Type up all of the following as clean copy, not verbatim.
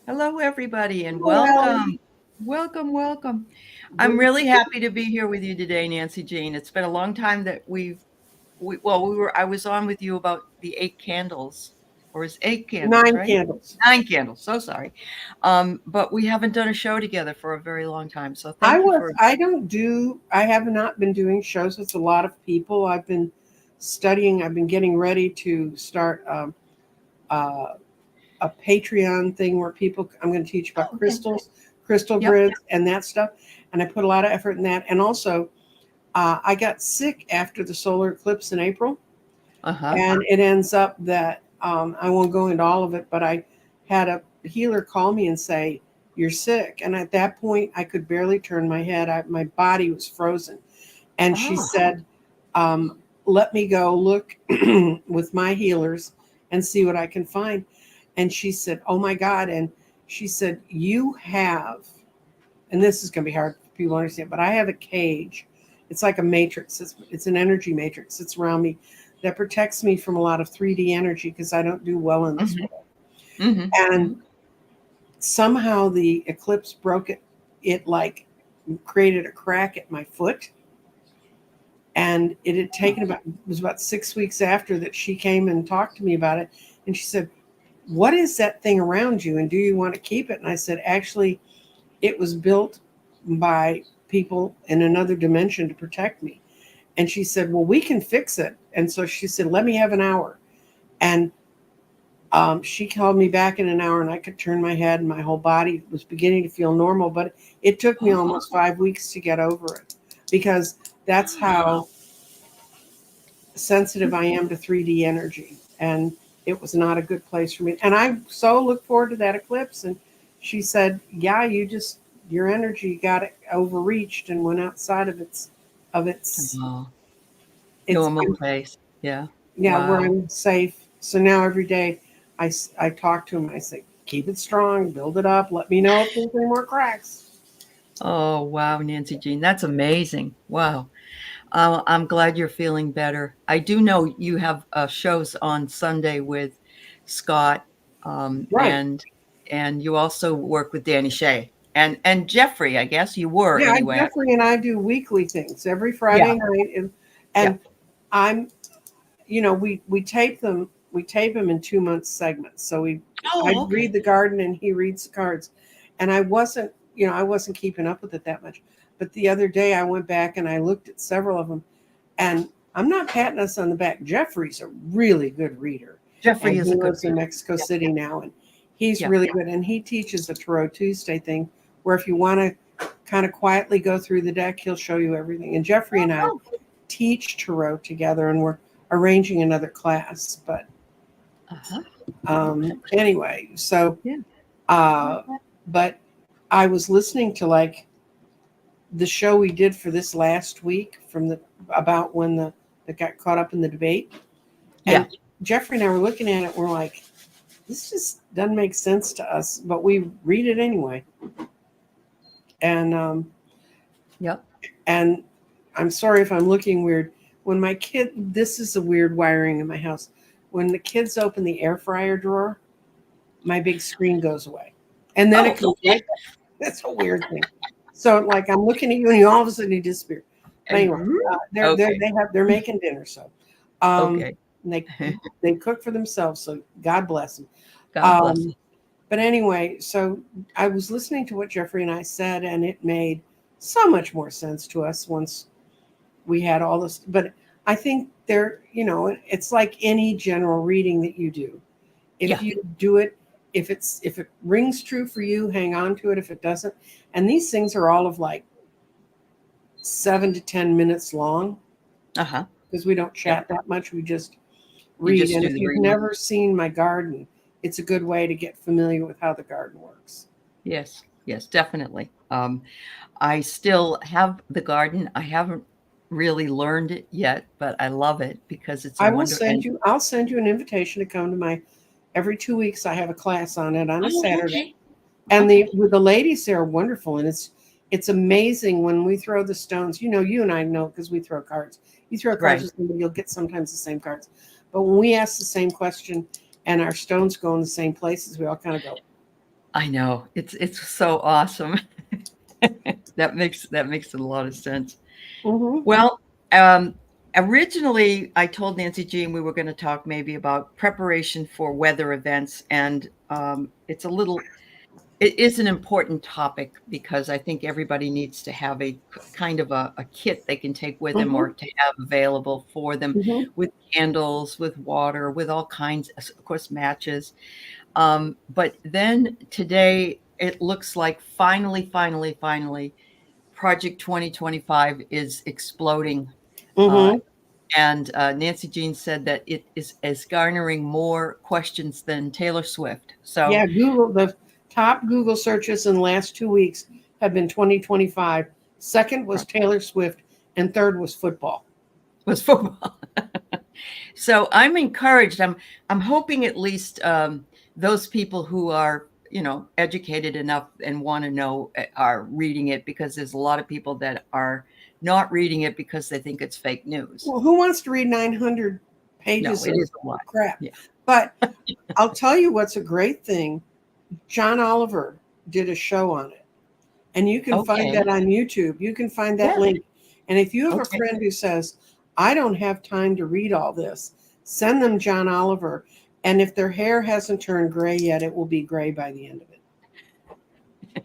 Hello, everybody, and Hello, welcome. Aley. Welcome. I'm Good. really happy to be here with you today, Nancy Jean. It's been a long time that I was on with you about the eight candles, or is eight candles, Nine right? candles. Nine candles, so sorry. But we haven't done a show together for a very long time. So I thank you was. for, I have not been doing shows with a lot of people. I've been studying. I've been getting ready to start uh, a Patreon thing where people. I'm going to teach about oh, okay. crystals, crystal Yep. grids, and that stuff. And I put a lot of effort in that. And also, I got sick after the solar eclipse in April, Uh-huh. and it ends up that I won't go into all of it, but I had a healer call me and say, "You're sick." And at that point, I could barely turn my head. My body was frozen. And she Oh, said, "Let me go look with my healers and see what I can find." And she said, "Oh my God." And she said, "You have," and this is going to be hard for people to understand, but I have a cage. It's like a matrix. It's an energy matrix. It's around me that protects me from a lot of 3D energy because I don't do well in this mm-hmm, world. mm-hmm, And mm-hmm. somehow the eclipse broke it. It like created a crack at my foot. And it had taken it was about 6 weeks after that she came and talked to me about it. And she said, "What is that thing around you? And do you want to keep it?" And I said, "Actually, it was built by people in another dimension to protect me." And she said, "Well, we can fix it." And so she said, "Let me have an hour." And she called me back in an hour, and I could turn my head, and my whole body was beginning to feel normal. But it took me Oh, almost 5 weeks to get over it because that's how sensitive I am to 3D energy. And it was not a good place for me. And I so look forward to that eclipse. And she said, "Yeah, your energy got overreached and went outside of of its, oh, its, normal place. Yeah. yeah, where Wow. I'm safe." So now every day I talk to him. I say, "Keep it strong, build it up. Let me know if there's any more cracks." Oh, wow, Nancy Jean, that's amazing. Wow. I'm glad you're feeling better. I do know you have shows on Sunday with Scott, Right. and you also work with Danny Shea and Jeffrey. I guess you were Yeah, anyway. Jeffrey and I do weekly things every Yeah, Friday night. And, yeah. and I'm we tape them in 2 month segments. So I Oh, read okay. the garden and he reads the cards. And I wasn't keeping up with it that much. But the other day I went back and I looked at several of them, and I'm not patting us on the back. Jeffrey's a really good reader, Jeffrey and is he a good lives in reader. Mexico Yeah, City now, and he's yeah. really good. And he teaches a Tarot Tuesday thing where if you want to kind of quietly go through the deck, he'll show you everything. And Jeffrey and I Oh, teach tarot together, and we're arranging another class. But uh-huh. anyway, so Yeah. uh, but I was listening to like the show we did for this last week from the about when the that got caught up in the debate, Yeah. and Jeffrey and I were looking at it. We're like, this just doesn't make sense to us, but we read it anyway. And Yep. and I'm sorry if I'm looking weird. When my kid, this is a weird wiring in my house. When the kids open the air fryer drawer, my big screen goes away, and then Oh, it comes right back. That's a weird thing. So like I'm looking at you, and you all of a sudden you disappear. But and anyway, okay. they're making dinner, so um, Okay. and they cook for themselves. So God bless them. God bless. Um, but anyway, so I was listening to what Jeffrey and I said, and it made so much more sense to us once we had all this. But I think it's like any general reading that you do. If Yeah. you do it, if it rings true for you, hang on to it. If it doesn't, and these things are all of like 7 to 10 minutes long Uh-huh. because we don't Yep. chat that much. We just You read. just And do if the you've reading. never seen my garden, it's a good way to get familiar with how the garden works. Yes. Yes, definitely. I still have the garden. I haven't really learned it yet, but I love it because it's a wonder. And I'll send you an invitation to come to my every 2 weeks. I have a class on it on a oh, Saturday. okay, And okay, the ladies there are wonderful, and it's amazing when we throw the stones. You and I know because we throw cards. You throw cards right. with somebody, you'll get sometimes the same cards. But when we ask the same question and our stones go in the same places, we all kind of go, I know. It's so awesome. That makes a lot of sense. Mm-hmm. Well, originally I told Nancy Jean we were going to talk maybe about preparation for weather events, and it is an important topic because I think everybody needs to have a kind of a kit they can take with them Mm-hmm. or to have available for them, Mm-hmm. with candles, with water, with all kinds, of course, matches. But then today it looks like finally, Project 2025 is exploding. Uh, Mm-hmm. and Nancy Jean said that it is garnering more questions than Taylor Swift. So Yeah, Google, the top Google searches in the last 2 weeks have been 2025. Second was Taylor Swift, and third was football. was football. So I'm encouraged. I'm hoping at least those people who are educated enough and want to know are reading it, because there's a lot of people that are not reading it because they think it's fake news. Well, who wants to read 900 No, pages it of is a lot. crap? Yeah. But I'll tell you what's a great thing. John Oliver did a show on it, and you can find Okay. that on YouTube. You can find that Yeah. link. And if you have a Okay. friend who says, I don't have time to read all this, send them John Oliver. And if their hair hasn't turned gray yet, it will be gray by the end of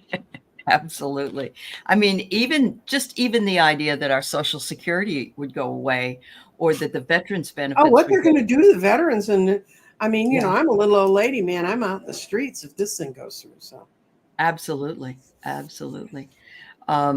it. Absolutely. I mean, even the idea that our Social Security would go away, or that the veterans Oh, benefits what would they're go. going to do to the veterans. And I mean, Yeah. I'm a little old lady, man. I'm out in the streets if this thing goes through. So Absolutely. And I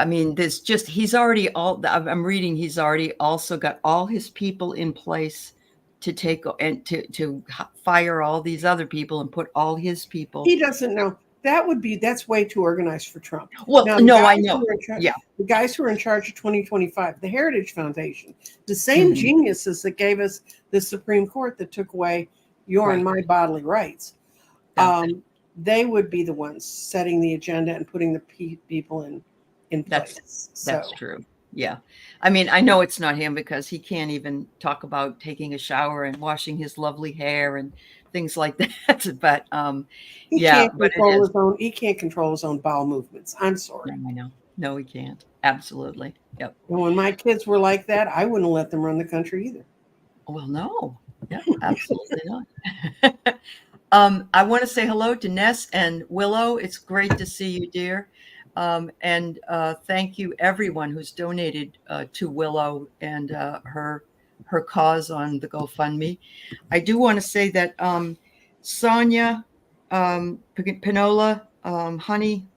mean, I'm reading, he's already also got all his people in place to take and to fire all these other people and put all his people. he doesn't know. That's way too organized for Trump. Well, Now, no, I know. Yeah. the guys who are in charge of 2025, the Heritage Foundation, the same Mhm. geniuses that gave us the Supreme Court that took away your and my bodily rights, they would be the ones setting the agenda and putting the people in place. That's true. Yeah. I mean, I know it's not him because he can't even talk about taking a shower and washing his lovely hair and things like that. But He can't control his own bowel movements. I'm sorry. I know. No, he can't. Absolutely. Yep. And when my kids were like that, I wouldn't let them run the country either. Well, no. Yeah, absolutely not. I want to say hello to Ness and Willow. It's great to see you, dear. And thank you, everyone who's donated to Willow and her cause on the GoFundMe. I do want to say that Sonia Pinola, Honey,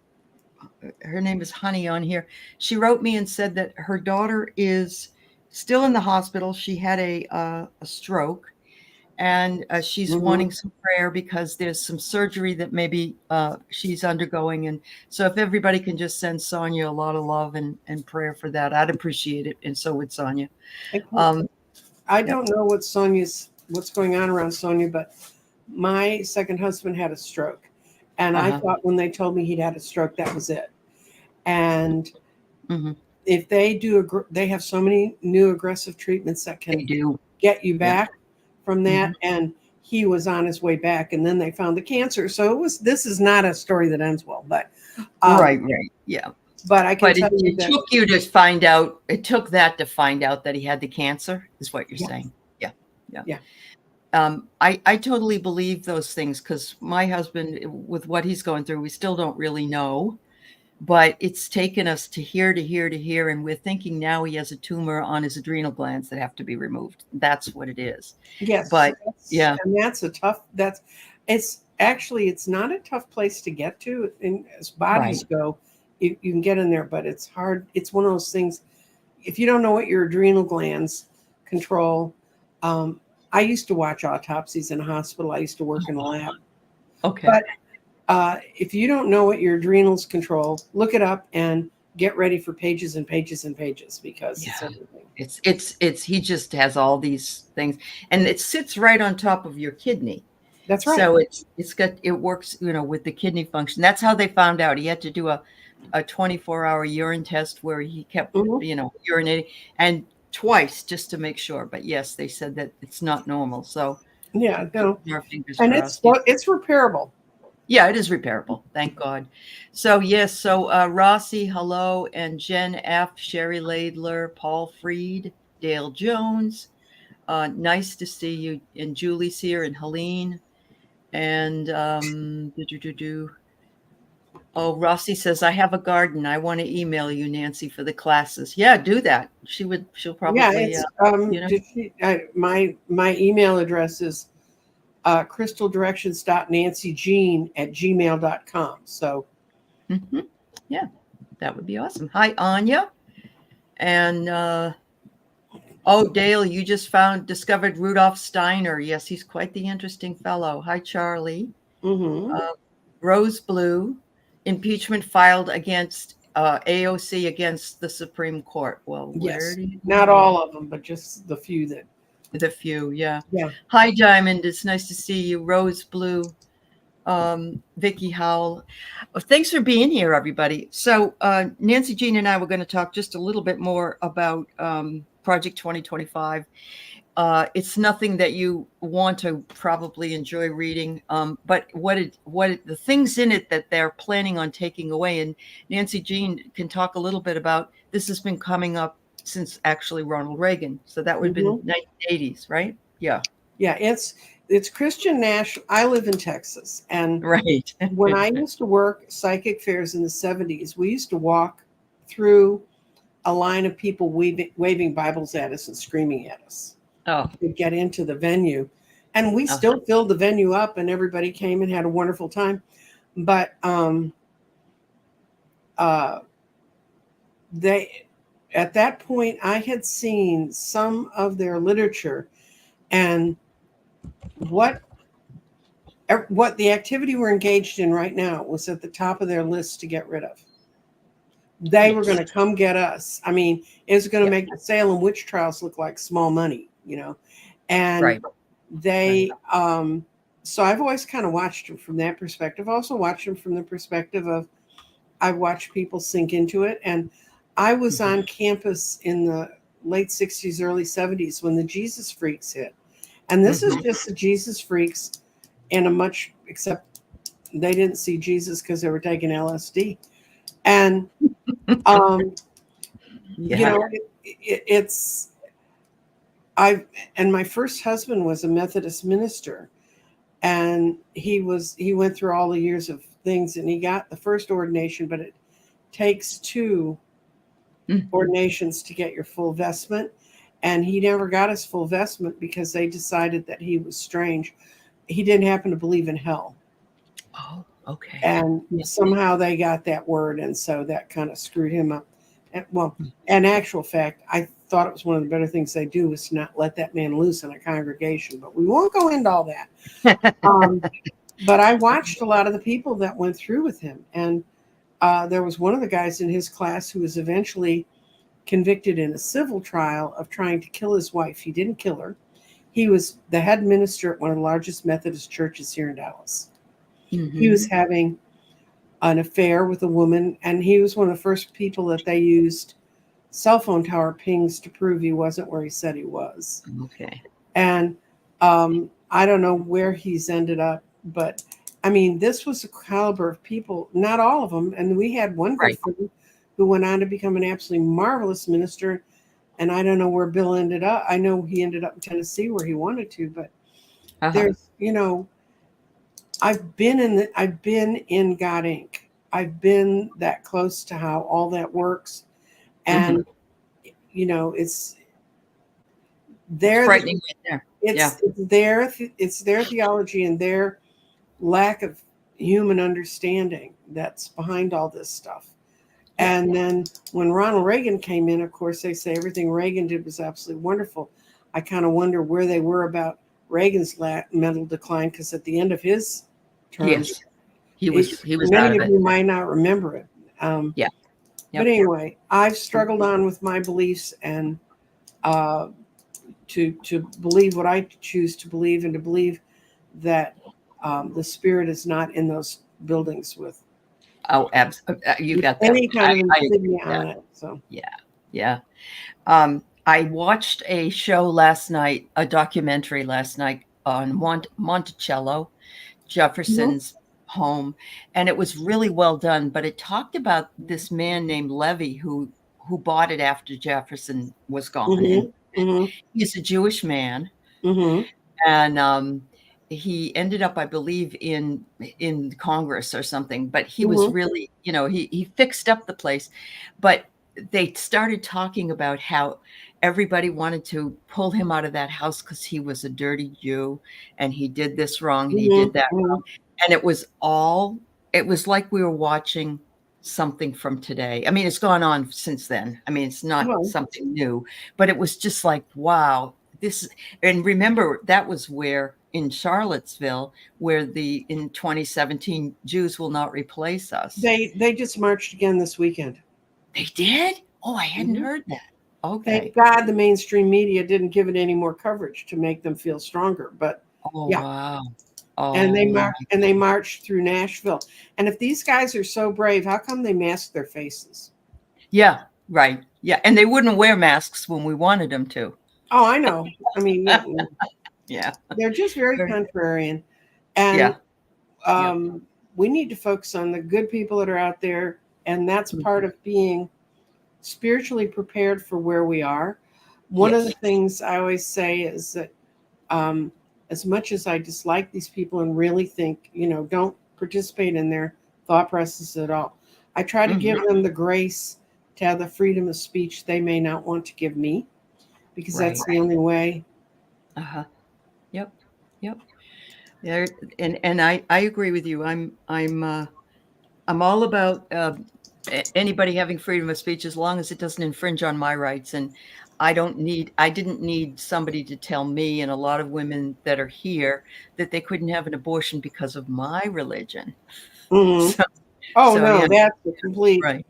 her name is Honey on here. She wrote me and said that her daughter is still in the hospital. She had a stroke, and she's wanting some prayer because there's some surgery that maybe she's undergoing. And so if everybody can just send Sonia a lot of love and prayer for that, I'd appreciate it. And so would Sonia. I don't know what's going on around Sonia, but my second husband had a stroke. And I thought when they told me he'd had a stroke, that was it. And if they have so many new aggressive treatments that can get you back from that. And he was on his way back, and then they found the cancer. So this is not a story that ends well, but right. Yeah. But I can tell you that it took you to find out. It took that to find out that he had the cancer, is what you're saying. Yeah. I totally believe those things, because my husband, with what he's going through, we still don't really know, but it's taken us to hear, and we're thinking now he has a tumor on his adrenal glands that have to be removed. That's what it is. Yes, but and it's not a tough place to get to. And as bodies go, you can get in there, but it's hard. It's one of those things. If you don't know what your adrenal glands control, I used to watch autopsies in a hospital. I used to work in a lab. Okay. But if you don't know what your adrenals control, look it up and get ready for pages and pages and pages, because it's everything. It's he just has all these things, and it sits right on top of your kidney. That's right. So it works, with the kidney function. That's how they found out. He had to do a 24-hour urine test where he kept, urinating, and twice just to make sure. But yes, they said that it's not normal. So Yeah, no, Our fingers and crossed. it's repairable. Yeah, it is repairable. Thank God. So yes, so Rossi, hello, and Jen F, Sherry Laidler, Paul Freed, Dale Jones. Nice to see you. And Julie's here, and Helene. And oh, Rossi says, I have a garden. I want to email you, Nancy, for the classes. Yeah, do that. She'll Yeah, probably, it's you know. my email address is crystaldirections.nancyjean@gmail.com. So Yeah, that would be awesome. Hi, Anya. And oh, Dale, you just discovered Rudolf Steiner. Yes, he's quite the interesting fellow. Hi, Charlie. mhm. Rose Blue, impeachment filed against AOC against the Supreme Court. Well, where Yes, do you not go? all of them, but just the few that. The few, yeah. Yeah. Hi, Diamond. It's nice to see you. Rose Blue, Vicky Howell. Well, thanks for being here, everybody. So Nancy Jean and I were going to talk just a little bit more about Project 2025. It's nothing that you want to probably enjoy reading, but the things in it that they're planning on taking away, and Nancy Jean can talk a little bit about. This has been coming up since actually Ronald Reagan, so that would have been 1980s, right? Yeah, Yeah, it's Christian National. I live in Texas, and right. when I used to work psychic fairs in the 70s, we used to walk through a line of people waving Bibles at us and screaming at us Oh, to get into the venue. And we still filled the venue up, and everybody came and had a wonderful time. But they, at that point, I had seen some of their literature, and what the activity we're engaged in right now was at the top of their list to get rid of. They were going to come get us. I mean, it was going to make the Salem witch trials look like small money, you know. And they, so I've always kind of watched them from that perspective. Also watched them from the perspective of, I've watched people sink into it. And I was on campus in the late 60s, early 70s when the Jesus freaks hit. And this is just the Jesus freaks in a much, except they didn't see Jesus because they were taking LSD. And, you know, and my first husband was a Methodist minister, and he went through all the years of things, and he got the first ordination, but it takes 2 ordinations to get your full vestment. And he never got his full vestment because they decided that he was strange. He didn't happen to believe in hell. Oh, okay. And somehow they got that word, and so that kind of screwed him up. And, well, in actual fact, I thought it was one of the better things they do was to not let that man loose in a congregation. But we won't go into all that. But I watched a lot of the people that went through with him, and there was one of the guys in his class who was eventually convicted in a civil trial of trying to kill his wife. He didn't kill her. He was the head minister at one of the largest Methodist churches here in Dallas. He was having an affair with a woman, and he was one of the first people that they used cell phone tower pings to prove he wasn't where he said he was. Okay. And I don't know where he's ended up, but I mean, this was a caliber of people, not all of them. And we had one person who went on to become an absolutely marvelous minister. And I don't know where Bill ended up. I know he ended up in Tennessee where he wanted to, but there's, you know, I've been in God Inc. I've been that close to how all that works. And, you know, it's frightening right there. It's their theology and their lack of human understanding that's behind all this stuff. And then when Ronald Reagan came in, of course, they say everything Reagan did was absolutely wonderful. I kind of wonder where they were about Reagan's mental decline, because at the end of his term, he was many of you might not remember it. But anyway, I've struggled on with my beliefs, and to believe what I choose to believe, and to believe that the spirit is not in those buildings with you got that. Any kind of insignia on it. So I watched a show last night, a documentary last night on Monticello, Mhm. Jefferson's home, and it was really well done. But it talked about this man named Levy who bought it after Jefferson was gone, and Mhm. Mhm. he's a Jewish man, Mhm. and he ended up, I believe, in Congress or something. But he was Mhm. really, he fixed up the place. But they started talking about how everybody wanted to pull him out of that house because he was a dirty Jew, and he did this wrong and he did Mhm. that wrong. Mhm. And it was like we were watching something from today. I mean, it's gone on since then. I mean, it's not Well, something new, but it was just like, wow, this. And remember, that was where in Charlottesville, where in 2017, Jews will not replace us. they just marched again this weekend. They did? Oh, I hadn't Mhm. heard that. Okay. Thank God the mainstream media didn't give it any more coverage to make them feel stronger. But Oh, yeah, wow. and Oh, my. they marched through Nashville. And if these guys are so brave, how come they mask their faces? Yeah, right. Yeah. And they wouldn't wear masks when we wanted them to. Oh, I know. I mean, Yeah. they're just very Very- contrarian. And Yeah. Yeah. we need to focus on the good people that are out there. And that's part Mhm. of being spiritually prepared for where we are. One of the Yes. things I always say is that um, as much as I dislike these people and really think, don't participate in their thought process at all, I try to give Mhm. them the grace to have the freedom of speech they may not want to give me, because Right. that's the only way. Uh-huh. Yep. Yep. There, and I agree with you. I'm all about anybody having freedom of speech as long as it doesn't infringe on my rights. And I didn't need somebody to tell me and a lot of women that are here that they couldn't have an abortion because of my religion. Mhm. So, Oh so no, yeah, right.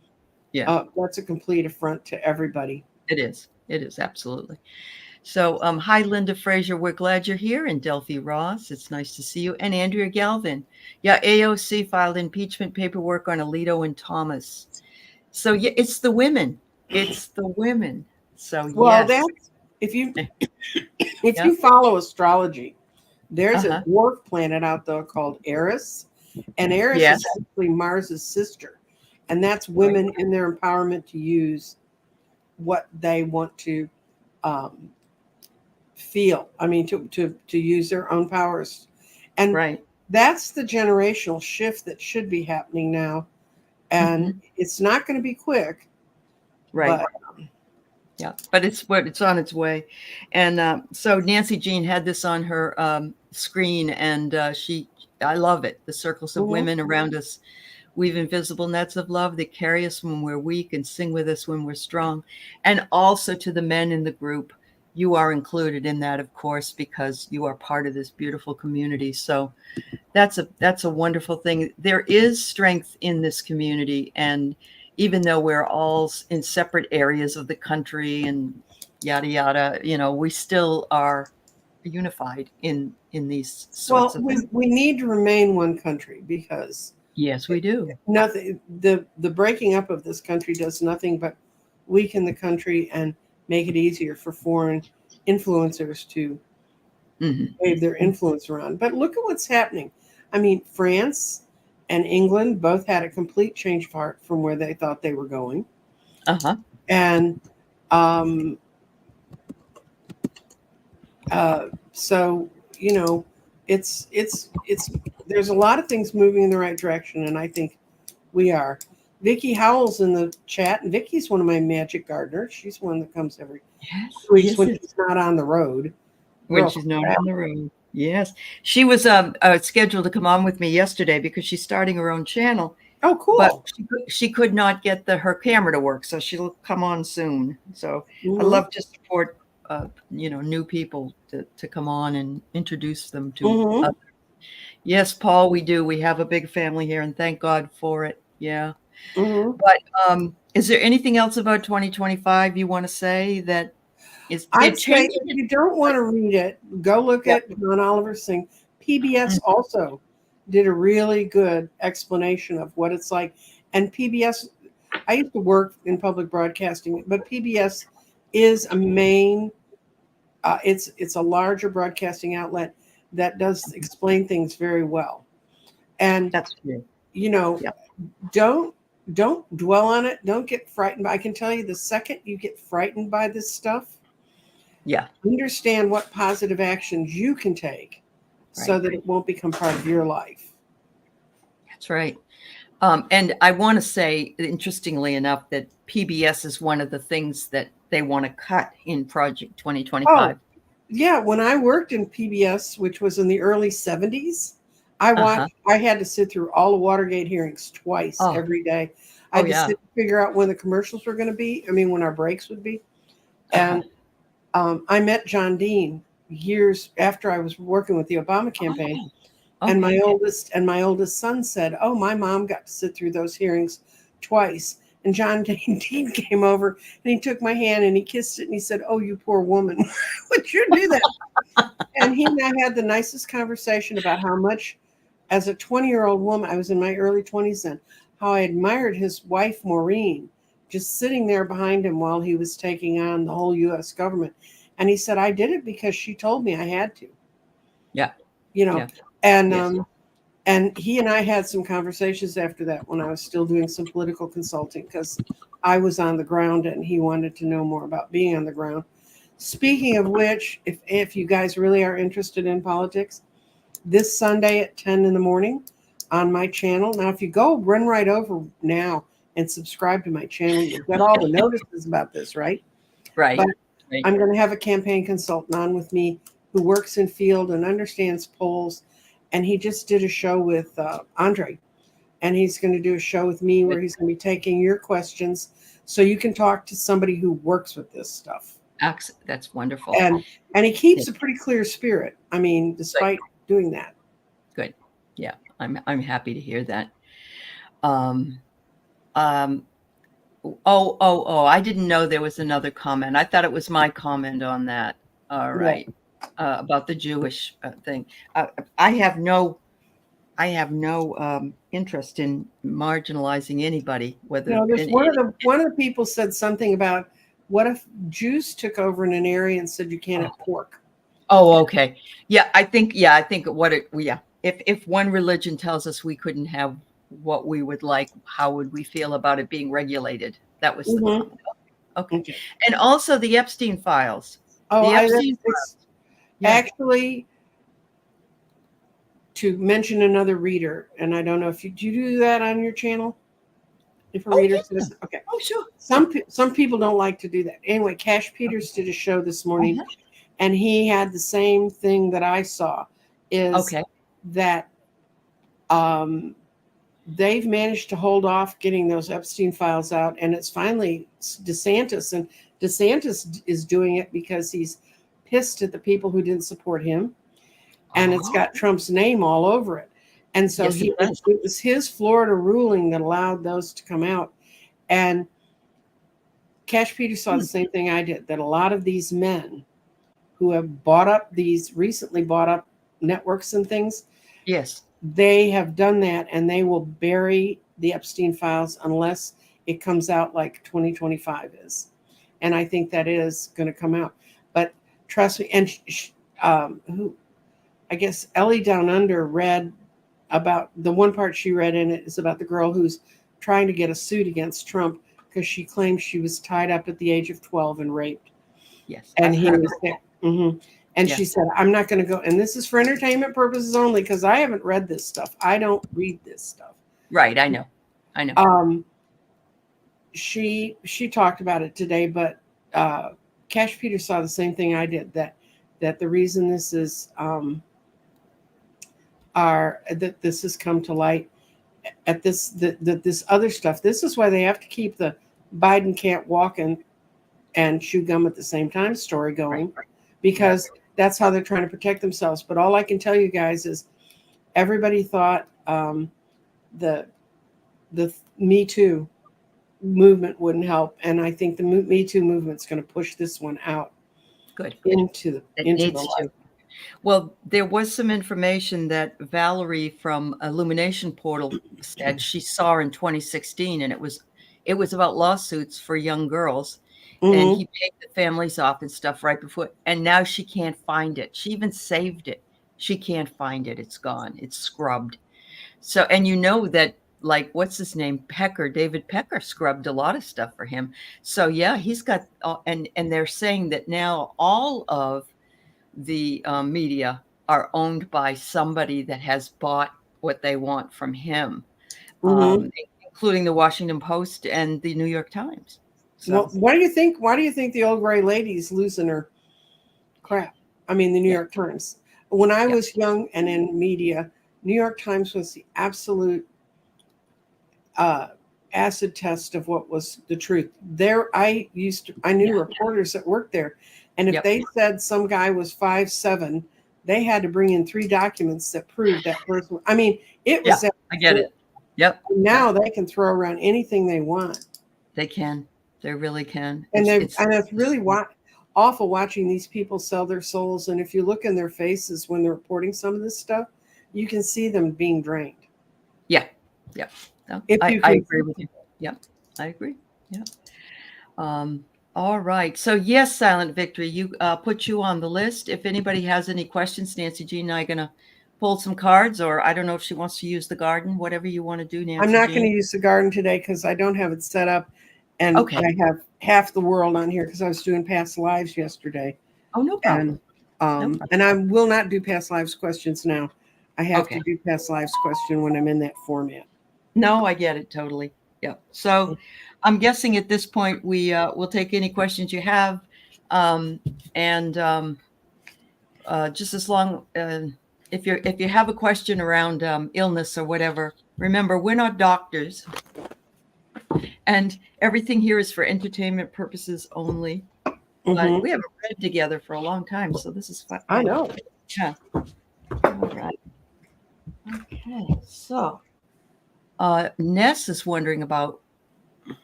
Yeah, that's a complete affront to everybody. it is. It is absolutely. So, hi, Linda Frazier. We're glad you're here. And Delphi Ross, it's nice to see you. And Andrea Galvin. Yeah, AOC filed impeachment paperwork on Alito and Thomas. So, yeah, it's the women. It's the women. So, Well, yes. that's if you if Yeah. you follow astrology, there's a Uh-huh. dwarf planet out there called Eris, and Eris Yes. is actually Mars's sister, and that's Right. women in their empowerment to use what they want to um, feel. I mean, to use their own powers, and Right. that's the generational shift that should be happening now. And Hmm. it's not going to be quick, Right. but Yeah. But it's on its way. And so Nancy Jean had this on her screen, and I love it. The circles of mhm. women around us weave invisible nets of love that carry us when we're weak and sing with us when we're strong. And also to the men in the group, you are included in that, of course, because you are part of this beautiful community. So that's a wonderful thing. There is strength in this community, and even though we're all in separate areas of the country and yada yada, we still are unified in these sorts Well, of things. we need to remain one country, because Yes, we do. nothing the breaking up of this country does nothing but weaken the country and make it easier for foreign influencers to Hmm. wave their influence around. But look at what's happening. I mean, France and England both had a complete change of heart from where they thought they were going. Uh-huh. And um, so, it's there's a lot of things moving in the right direction, and I think we are. Vicky Howell's in the chat, and Vicky's one of my magic gardeners. She's one that comes every Yes, 2 weeks yes, when it's she's not on the road. when Girl, she's not on the road. Yes. She was scheduled to come on with me yesterday because she's starting her own channel, oh, but cool. she could not get her camera to work, so she'll come on soon. So I Hmm. love to support new people to come on and introduce them to Hmm. others. Yes, Paul, we do. We have a big family here, and thank God for it. Yeah. Hmm. But is there anything else about 2025 you want to say that they're I'd say changing if it? you don't want to read it, go look Yeah. at John Oliver's thing. PBS Mm. also did a really good explanation of what it's like. And PBS, I used to work in public broadcasting, but PBS is a main. It's a larger broadcasting outlet. that does explain things very well. And That's true. you know, Yeah. don't dwell on it. Don't get frightened. I can tell you, the second you get frightened by this stuff, Yeah. understand what positive actions you can take so Right. that it won't become part of your life. That's right. And I want to say, interestingly enough, that PBS is one of the things that they want to cut in Project 2025. Oh, yeah. When I worked in PBS, which was in the early 70s, I Uh-huh. had to sit through all the Watergate hearings twice Oh, every day. I oh had to yeah. sit and figure out when the commercials were going to be. I mean, when our breaks would be. Uh-huh. And I met John Dean years after I was working with the Obama campaign. Oh, And okay. my oldest son said, "Oh, my mom got to sit through those hearings twice." And John Dean came over and he took my hand and he kissed it and he said, "Oh, you poor woman, why would you do that?" And he and I had the nicest conversation about how much, as a 20-year-old woman, I was in my early 20s then, how I admired his wife Maureen, just sitting there behind him while he was taking on the whole U.S. government. And he said, "I did it because she told me I had to." Yeah. You know, Yeah. and Yes. and he and I had some conversations after that when I was still doing some political consulting because I was on the ground and he wanted to know more about being on the ground. Speaking of which, if you guys really are interested in politics, this Sunday at 10 in the morning on my channel. Now, if you go, run right over now and subscribe to my channel, you'll get all the notices about this, right? Right. But Right. I'm going to have a campaign consultant on with me who works in field and understands polls. And he just did a show with Andre. And he's going to do a show with me where he's going to be taking your questions so you can talk to somebody who works with this stuff. That's wonderful. And he keeps a pretty clear spirit. I mean, despite doing that. Good. Yeah. I'm happy to hear that. I didn't know there was another comment. I thought it was my comment on that. All right. About the Jewish thing. I have no interest in marginalizing anybody, whether No, there's one of the people said something about, what if Jews took over in an area and said you can't have pork? Oh, okay. Yeah, I think if one religion tells us we couldn't have what we would like, how would we feel about it being regulated? That was the comment. Okay. And also the Epstein files. Oh, the Epstein files. Yeah. Actually, to mention another reader, and I don't know if do you do that on your channel? If a reader says, okay. Oh, sure. Some people don't like to do that. Anyway, Cash Peters did a show this morning, and he had the same thing that I saw, is that they've managed to hold off getting those Epstein files out, and it's finally DeSantis, and DeSantis is doing it because he's pissed at the people who didn't support him, and it's got Trump's name all over it. And so it was his Florida ruling that allowed those to come out. And Cash Peters saw the same thing I did, that a lot of these men who have recently bought up networks and things, they have done that, and they will bury the Epstein files unless it comes out like 2025 is. And I think that is going to come out. But trust me, and I guess Aley Down Under read about, the one part she read in it is about the girl who's trying to get a suit against Trump because she claims she was tied up at the age of 12 and raped. Yes. And he was there. And she said, "I'm not going to go." And this is for entertainment purposes only, because I haven't read this stuff. I don't read this stuff. Right. I know. She talked about it today, but Cash Peters saw the same thing I did, that the reason this is that this has come to light at this other stuff. This is why they have to keep the Biden can't walk and chew gum at the same time story going, because that's how they're trying to protect themselves. But all I can tell you guys is everybody thought the Me Too movement wouldn't help, and I think the Me Too movement's going to push this one out into the light. Well, there was some information that Valerie from Illumination Portal said she saw in 2016, and it was about lawsuits for young girls, and he paid the families off and stuff right before, and now she can't find it. She even saved it. She can't find it. It's gone. It's scrubbed. So, and you know that, like, what's his name? Pecker, David Pecker scrubbed a lot of stuff for him. So yeah, he's got, and they're saying that now all of the media are owned by somebody that has bought what they want from him, Mm-hmm. including the Washington Post and the New York Times. So, Well, what do you think? Why do you think the old gray lady's losing her crap? I mean, the New York Times. When I was young and in media, New York Times was the absolute acid test of what was the truth. There, I knew reporters that worked there, and if they said some guy was 5'7", they had to bring in 3 documents that proved that person. I mean, it was. I get it. Yep. Now they can throw around anything they want. They can. They really can. And it's really awful watching these people sell their souls. And if you look in their faces when they're reporting some of this stuff, you can see them being drained. Yeah. Yeah. No, I agree with you. Yeah, I agree. Yeah. All right. So yes, Silent Victory, you put you on the list. If anybody has any questions, Nancy Jean and I are going to pull some cards, or I don't know if she wants to use the garden, whatever you want to do, Nancy. I'm not going to use the garden today because I don't have it set up. And I have half the world on here because I was doing past lives yesterday. Oh, no problem. And I will not do past lives questions now. I have to do past lives question when I'm in that format. No, I get it totally. Yeah. So I'm guessing at this point we will take any questions you have, and just as long if you have a question around illness or whatever, remember we're not doctors, and everything here is for entertainment purposes only. But we haven't read together for a long time, so this is fun. I know. Yeah. All right. Okay. So. Ness is wondering about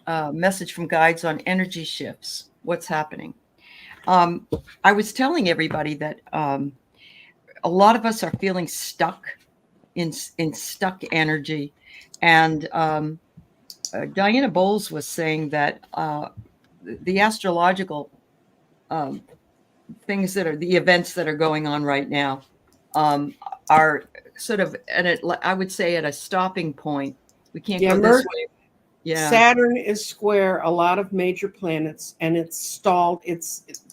a message from guides on energy shifts. What's happening? I was telling everybody that a lot of us are feeling stuck in stuck energy. And Diana Bowles was saying that the astrological things that are the events that are going on right now are sort of I would say at a stopping point. We can't go this way. Yeah. Saturn is square a lot of major planets, and it's stalled.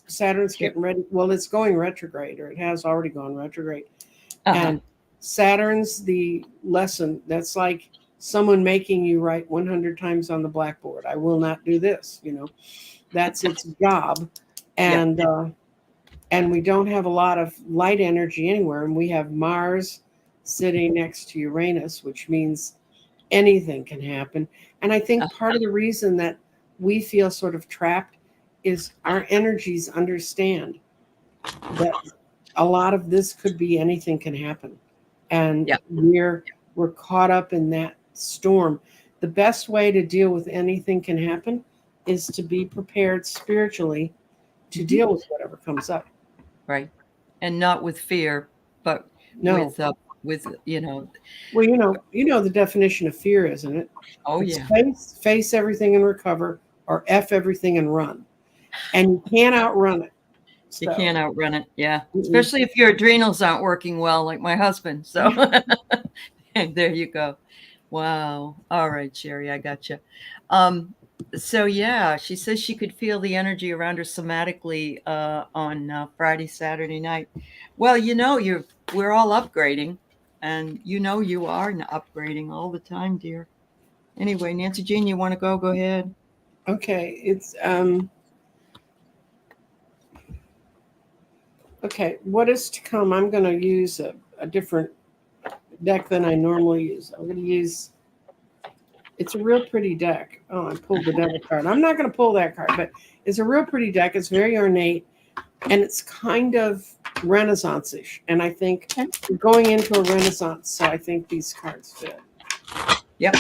Saturn's getting ready. Well, it's going retrograde, or it has already gone retrograde. And Saturn's the lesson. That's like someone making you write 100 times on the blackboard. I will not do this. That's its job. And and we don't have a lot of light energy anywhere. And we have Mars sitting next to Uranus, which means anything can happen. And I think part of the reason that we feel sort of trapped is our energies understand that a lot of this could be anything can happen. And we're caught up in that storm. The best way to deal with anything can happen is to be prepared spiritually to deal with whatever comes up. Right. And not with fear, but with well, the definition of fear, isn't it? It's face everything and recover, or F everything and run. And you can't outrun it. You can't outrun it. Yeah. Especially if your adrenals aren't working well, like my husband. So there you go. Wow. All right, Sherry, I got you. So yeah, she says she could feel the energy around her somatically on Friday, Saturday night. Well, we're all upgrading, and you are upgrading all the time, dear. Anyway, Nancy Jean, you want to go? Go ahead. Okay, it's okay. What is to come? I'm going to use a different deck than I normally use. I'm going to use. It's a real pretty deck. Oh, I pulled the devil card. I'm not going to pull that card, but it's a real pretty deck. It's very ornate, and it's kind of Renaissance-ish. And I think we're going into a Renaissance, so I think these cards fit. Yep.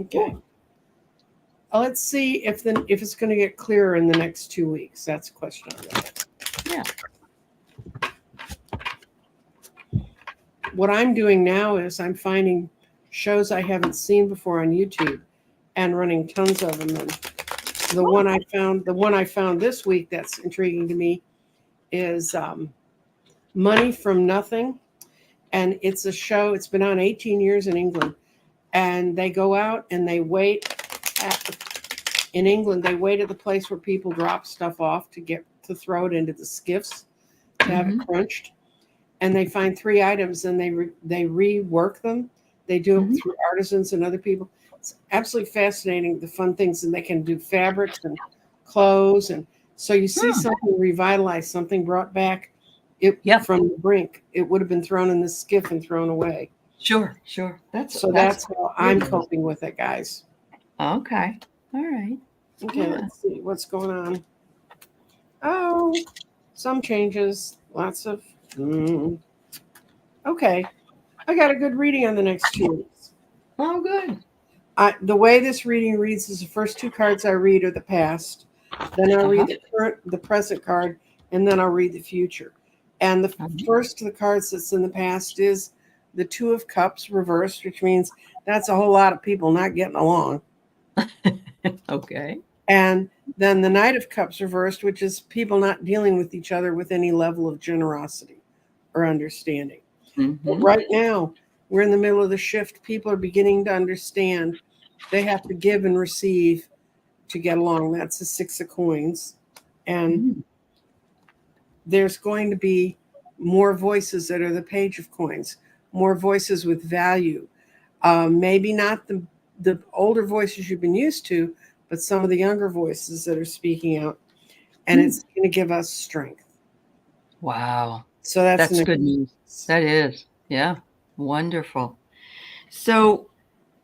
Okay. Well, let's see if it's going to get clearer in the next 2 weeks. That's a question on that. Yeah. What I'm doing now is I'm finding shows I haven't seen before on YouTube and running tons of them. And the one I found this week that's intriguing to me is Money from Nothing. And it's a show. It's been on 18 years in England. And they go out and they wait in England. They wait at the place where people drop stuff off to throw it into the skiffs to have it crunched. And they find 3 items and they rework them. They do it through artisans and other people. It's absolutely fascinating, the fun things. And they can do fabrics and clothes. And so you see something revitalized, something brought back from the brink. It would have been thrown in the skiff and thrown away. Sure. That's how I'm coping with it, guys. Okay. All right. Okay, let's see what's going on. Oh, some changes. Lots of... Okay. I got a good reading on the next 2 weeks. Oh, good. The way this reading reads is the first 2 cards I read are the past. Then I'll read the present card, and then I'll read the future. And the first of the cards that's in the past is the 2 of Cups reversed, which means that's a whole lot of people not getting along. Okay. And then the Knight of Cups reversed, which is people not dealing with each other with any level of generosity or understanding. But right now, we're in the middle of the shift. People are beginning to understand they have to give and receive to get along. That's the 6 of Coins. And there's going to be more voices that are the Page of Coins, more voices with value. Maybe not the older voices you've been used to, but some of the younger voices that are speaking out. And it's going to give us strength. Wow. So that's good news. That is. Yeah. Wonderful. So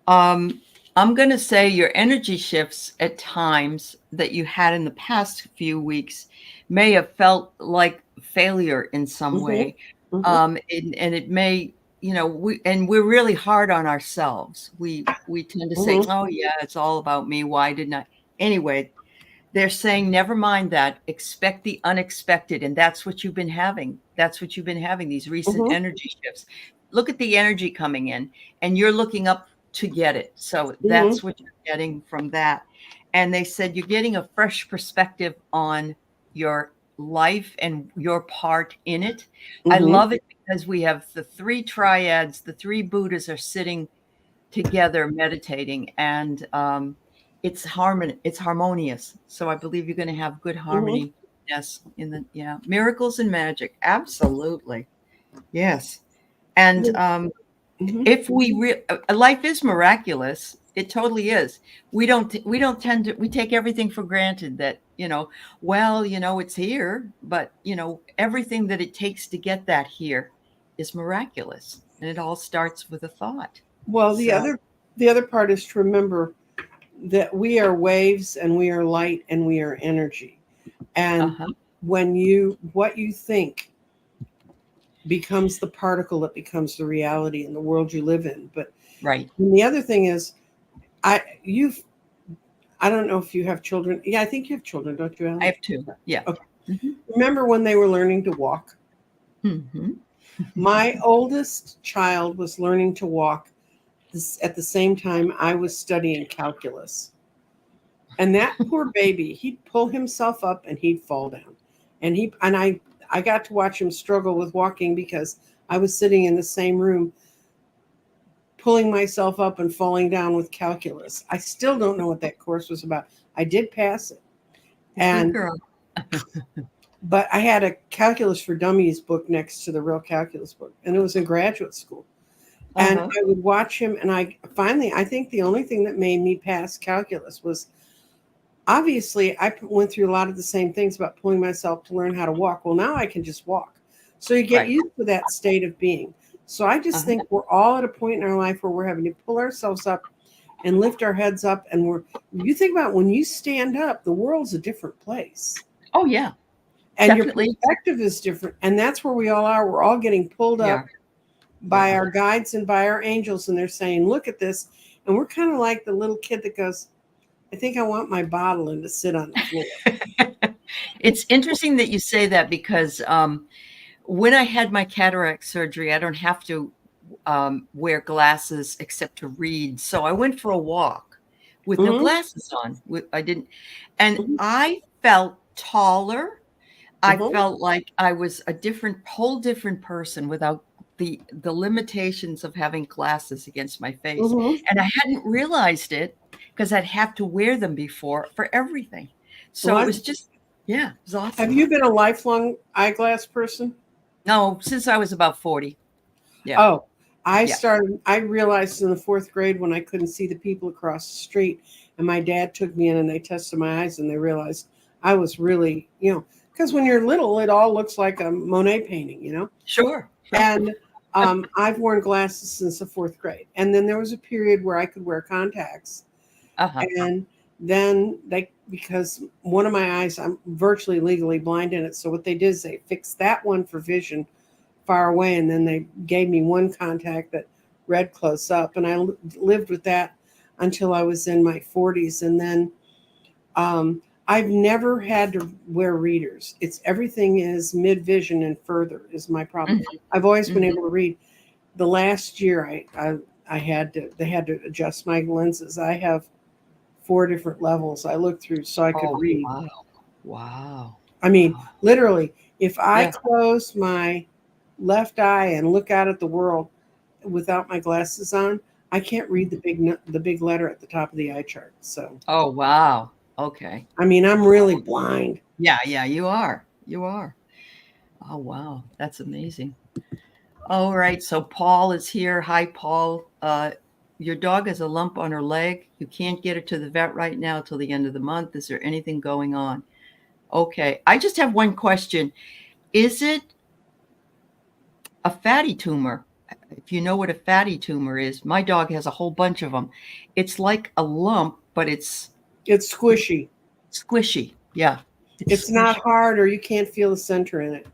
I'm going to say your energy shifts at times that you had in the past few weeks may have felt like failure in some way. And it may, we're really hard on ourselves. We tend to say, oh yeah, it's all about me. Why didn't I? Anyway, they're saying, never mind that, expect the unexpected. And that's what you've been having. These recent energy shifts. Look at the energy coming in and you're looking up to get it. So that's what you're getting from that. And they said you're getting a fresh perspective on your life and your part in it. I love it because we have the 3 triads, the 3 Buddhas are sitting together meditating, and it's harmonious. So I believe you're going to have good harmony. Yes, miracles and magic. Absolutely. Yes. And if life is miraculous, it totally is. We take everything for granted that, it's here, but everything that it takes to get that here is miraculous. And it all starts with a thought. Well, the other part is to remember that we are waves and we are light and we are energy. And what you think becomes the particle that becomes the reality in the world you live in. But right. And the other thing is, I don't know if you have children. Yeah, I think you have children, don't you, Aley? I have 2. Yeah. Okay. Remember when they were learning to walk? My oldest child was learning to walk at the same time I was studying calculus. And that poor baby, he'd pull himself up and he'd fall down. And I got to watch him struggle with walking because I was sitting in the same room pulling myself up and falling down with calculus. I still don't know what that course was about. I did pass it. But I had a Calculus for Dummies book next to the real calculus book, and it was in graduate school. And I would watch him, and I think the only thing that made me pass calculus was, obviously, I went through a lot of the same things about pulling myself to learn how to walk. Well, now I can just walk. So you get used to that state of being. So I just think we're all at a point in our life where we're having to pull ourselves up and lift our heads up. And you think about when you stand up, the world's a different place. Oh, yeah. And definitely. Your perspective is different. And that's where we all are. We're all getting pulled up by our guides and by our angels. And they're saying, look at this. And we're kind of like the little kid that goes, I think I want my bottle and to sit on the floor. It's interesting that you say that because when I had my cataract surgery, I don't have to wear glasses except to read. So I went for a walk with no glasses on. I didn't. And I felt taller. I felt like I was a whole different person without the limitations of having glasses against my face. Mhm. And I hadn't realized it because I'd have to wear them before for everything. So it What? was just, yeah, it was Have awesome. you been a lifelong eyeglass person? No, since I was about 40. Yeah. Oh, Yeah. I realized in the fourth grade when I couldn't see the people across the street, and my dad took me in and they tested my eyes and they realized I was really, because when you're little, it all looks like a Monet painting. Sure. Sure. And I've worn glasses since the fourth grade. And then there was a period where I could wear contacts. Uh-huh. And then because one of my eyes, I'm virtually legally blind in it. So what they did is they fixed that one for vision far away. And then they gave me one contact that read close up. And I lived with that until I was in my 40s. And then I've never had to wear readers. Everything is mid vision and further is my problem. Mhm. I've always been Mhm. able to read. The last year they had to adjust my lenses. I have 4 different levels I looked through so I could Oh, read. wow. Wow. I mean, Wow. literally, if I Yeah. close my left eye and look out at the world without my glasses on, I can't read the big letter at the top of the eye chart. So, Oh, wow. Okay. I mean, I'm really blind. Yeah, yeah, you are. You are. Oh, wow. That's amazing. All right. So Paul is here. Hi, Paul. Your dog has a lump on her leg. You can't get her to the vet right now till the end of the month. Is there anything going on? Okay. I just have one question. Is it a fatty tumor? If you know what a fatty tumor is, my dog has a whole bunch of them. It's like a lump, but it's It's squishy. squishy. Yeah. It's Squishy. not hard, or you can't feel the center in it.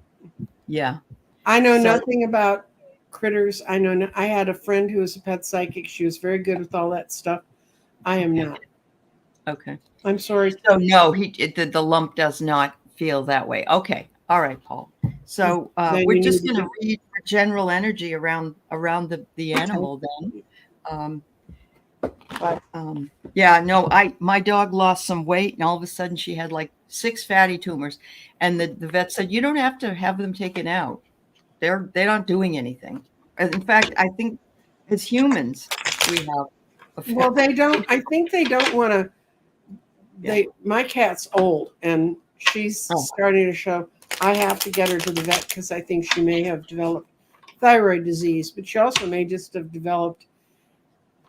Yeah. I know So, nothing about critters. I had a friend who was a pet psychic. She was very good with all that stuff. I am not. okay. I'm sorry. So no, the lump does not feel that way. Okay. All right, Paul. So Then we're you need just to going to do. read for general energy around the animal then. Um, but yeah, no, my dog lost some weight and all of a sudden she had like 6 fatty tumors, and the vet said you don't have to have them taken out. They're not doing anything. In fact, I think as humans we have a Well, they don't. I think they don't want to. Yeah. My cat's old and she's Oh. starting to show. I have to get her to the vet because I think she may have developed thyroid disease, but she also may just have developed.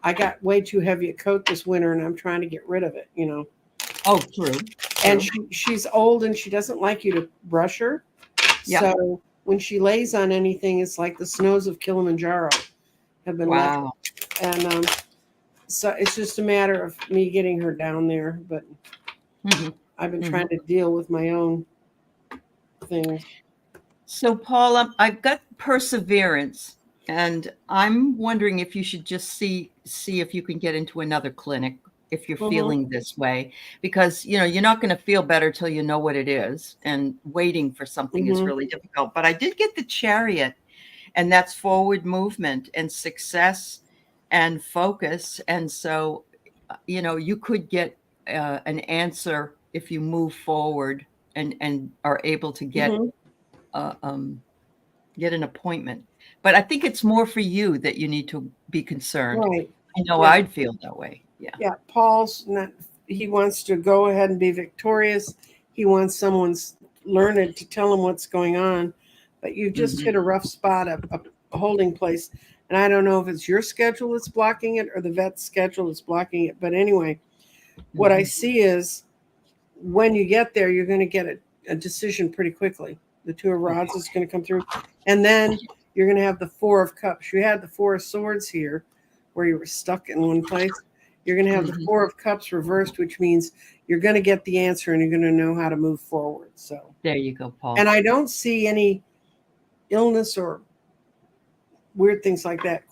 I got way too heavy a coat this winter and I'm trying to get rid of it. Oh, true. And she's old and she doesn't like you to brush her. Yeah. So when she lays on anything, it's like the snows of Kilimanjaro have been left. Wow. And so it's just a matter of me getting her down there. But I've been trying to deal with my own things. So, Paul, I've got perseverance, and I'm wondering if you should just see if you can get into another clinic if you're feeling this way, because you're not going to feel better till you know what it is, and waiting for something is really difficult. But I did get the Chariot, and that's forward movement and success and focus, and so you could get an answer if you move forward and are able to get an appointment. But I think it's more for you that you need to be concerned. Right. I know I'd feel that way. Yeah. Yeah. Paul's not, he wants to go ahead and be victorious. He wants someone's learned to tell him what's going on. But you just hit a rough spot, a holding place. And I don't know if it's your schedule that's blocking it or the vet's schedule that's blocking it. But anyway, what I see is when you get there, you're going to get a decision pretty quickly. The Two of Rods is going to come through. And then you're going to have the Four of Cups. You had the Four of Swords here where you were stuck in one place. You're going to have the Four of Cups reversed, which means you're going to get the answer and you're going to know how to move forward. So there you go, Paul. And I don't see any illness or weird things like that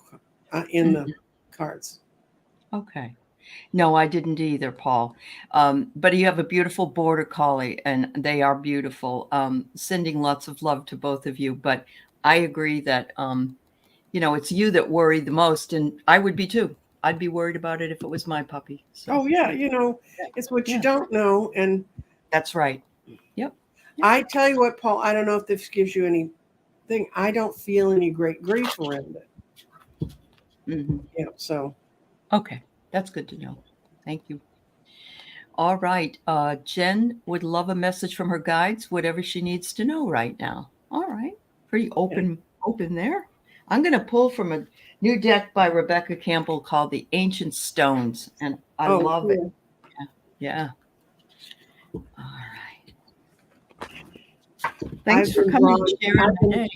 in the cards. Okay. No, I didn't either, Paul. But you have a beautiful border collie, and they are beautiful. Sending lots of love to both of you. But I agree that, it's you that worry the most, and I would be too. I'd be worried about it if it was my puppy. So. Oh, yeah. It's what you don't know. And that's right. Yep. I tell you what, Paul, I don't know if this gives you any thing. I don't feel any great grief around it. Mm-hmm. Yeah. So. Okay, that's good to know. Thank you. All right. Jen would love a message from her guides, whatever she needs to know right now. All right. Pretty open there. I'm going to pull from a new deck by Rebecca Campbell called The Ancient Stones, and I love it. Cool. Yeah. All right. Thanks for coming and sharing today.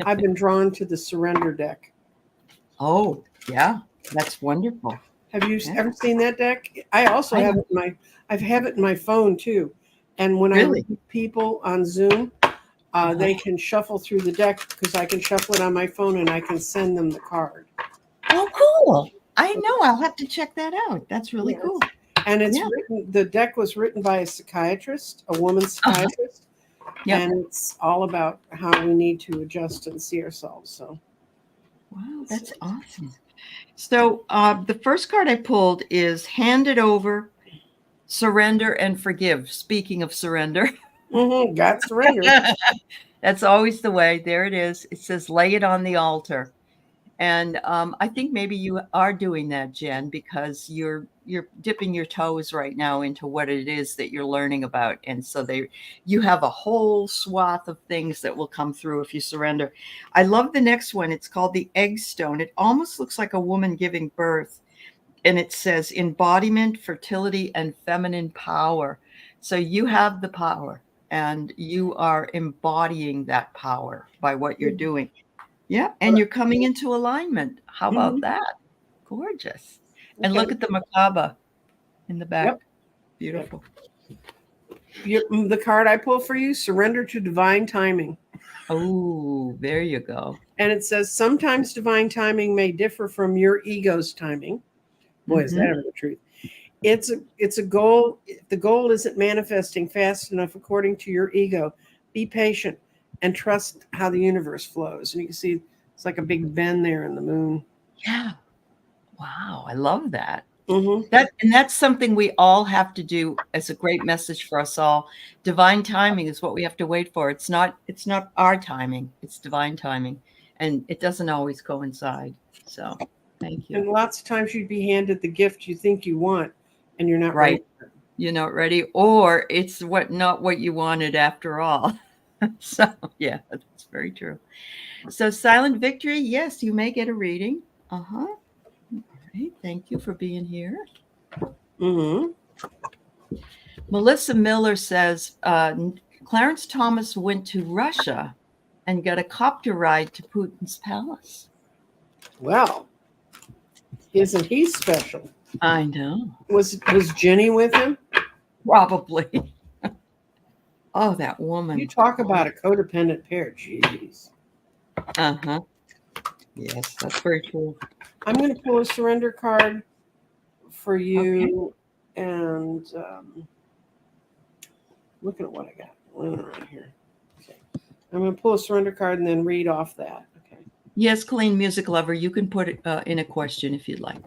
I've been drawn to the surrender deck. Oh, yeah. That's wonderful. Have you ever seen that deck? I also have it in my phone too. And when I read people on Zoom, they can shuffle through the deck because I can shuffle it on my phone and I can send them the card. Oh, cool. I know. I'll have to check that out. That's really cool. And it's written, the deck was written by a psychiatrist, a woman psychiatrist. And it's all about how we need to adjust and see ourselves. So, wow, that's awesome. So the first card I pulled is Hand It Over, Surrender and Forgive. Speaking of surrender. Got surrender. That's always the way. There it is. It says, lay it on the altar. And I think maybe you are doing that, Jen, because you're dipping your toes right now into what it is that you're learning about. And so you have a whole swath of things that will come through if you surrender. I love the next one. It's called the Egg Stone. It almost looks like a woman giving birth. And it says embodiment, fertility, and feminine power. So you have the power and you are embodying that power by what you're doing. Yeah. And you're coming into alignment. How about that? Gorgeous. And look at the macabre in the back. Beautiful. The card I pull for you, surrender to divine timing. Oh, there you go. And it says, sometimes divine timing may differ from your ego's timing. Boy, is that ever the truth. It's a goal. If the goal isn't manifesting fast enough according to your ego, be patient and trust how the universe flows. And you can see it's like a big bend there in the moon. Yeah. Wow. I love that. That's something we all have to do as a great message for us all. Divine timing is what we have to wait for. It's not our timing. It's divine timing. And it doesn't always coincide. So thank you. And lots of times you'd be handed the gift you think you want and you're not right. ready. You're not ready, or it's not what you wanted after all. So yeah, that's very true. So Silent Victory, yes, you may get a reading. All right, thank you for being here. Melissa Miller says Clarence Thomas went to Russia and got a copter ride to Putin's palace. Well, isn't he special? I know. Was Jenny with him? Probably. Oh, that woman. You talk about a codependent pair. Jeez. Yes, that's very true. I'm going to pull a surrender card for you. Okay. And looking at what I got right here. Okay. I'm going to pull a surrender card and then read off that. Okay. Yes, Colleen, music lover, you can put it in a question if you'd like.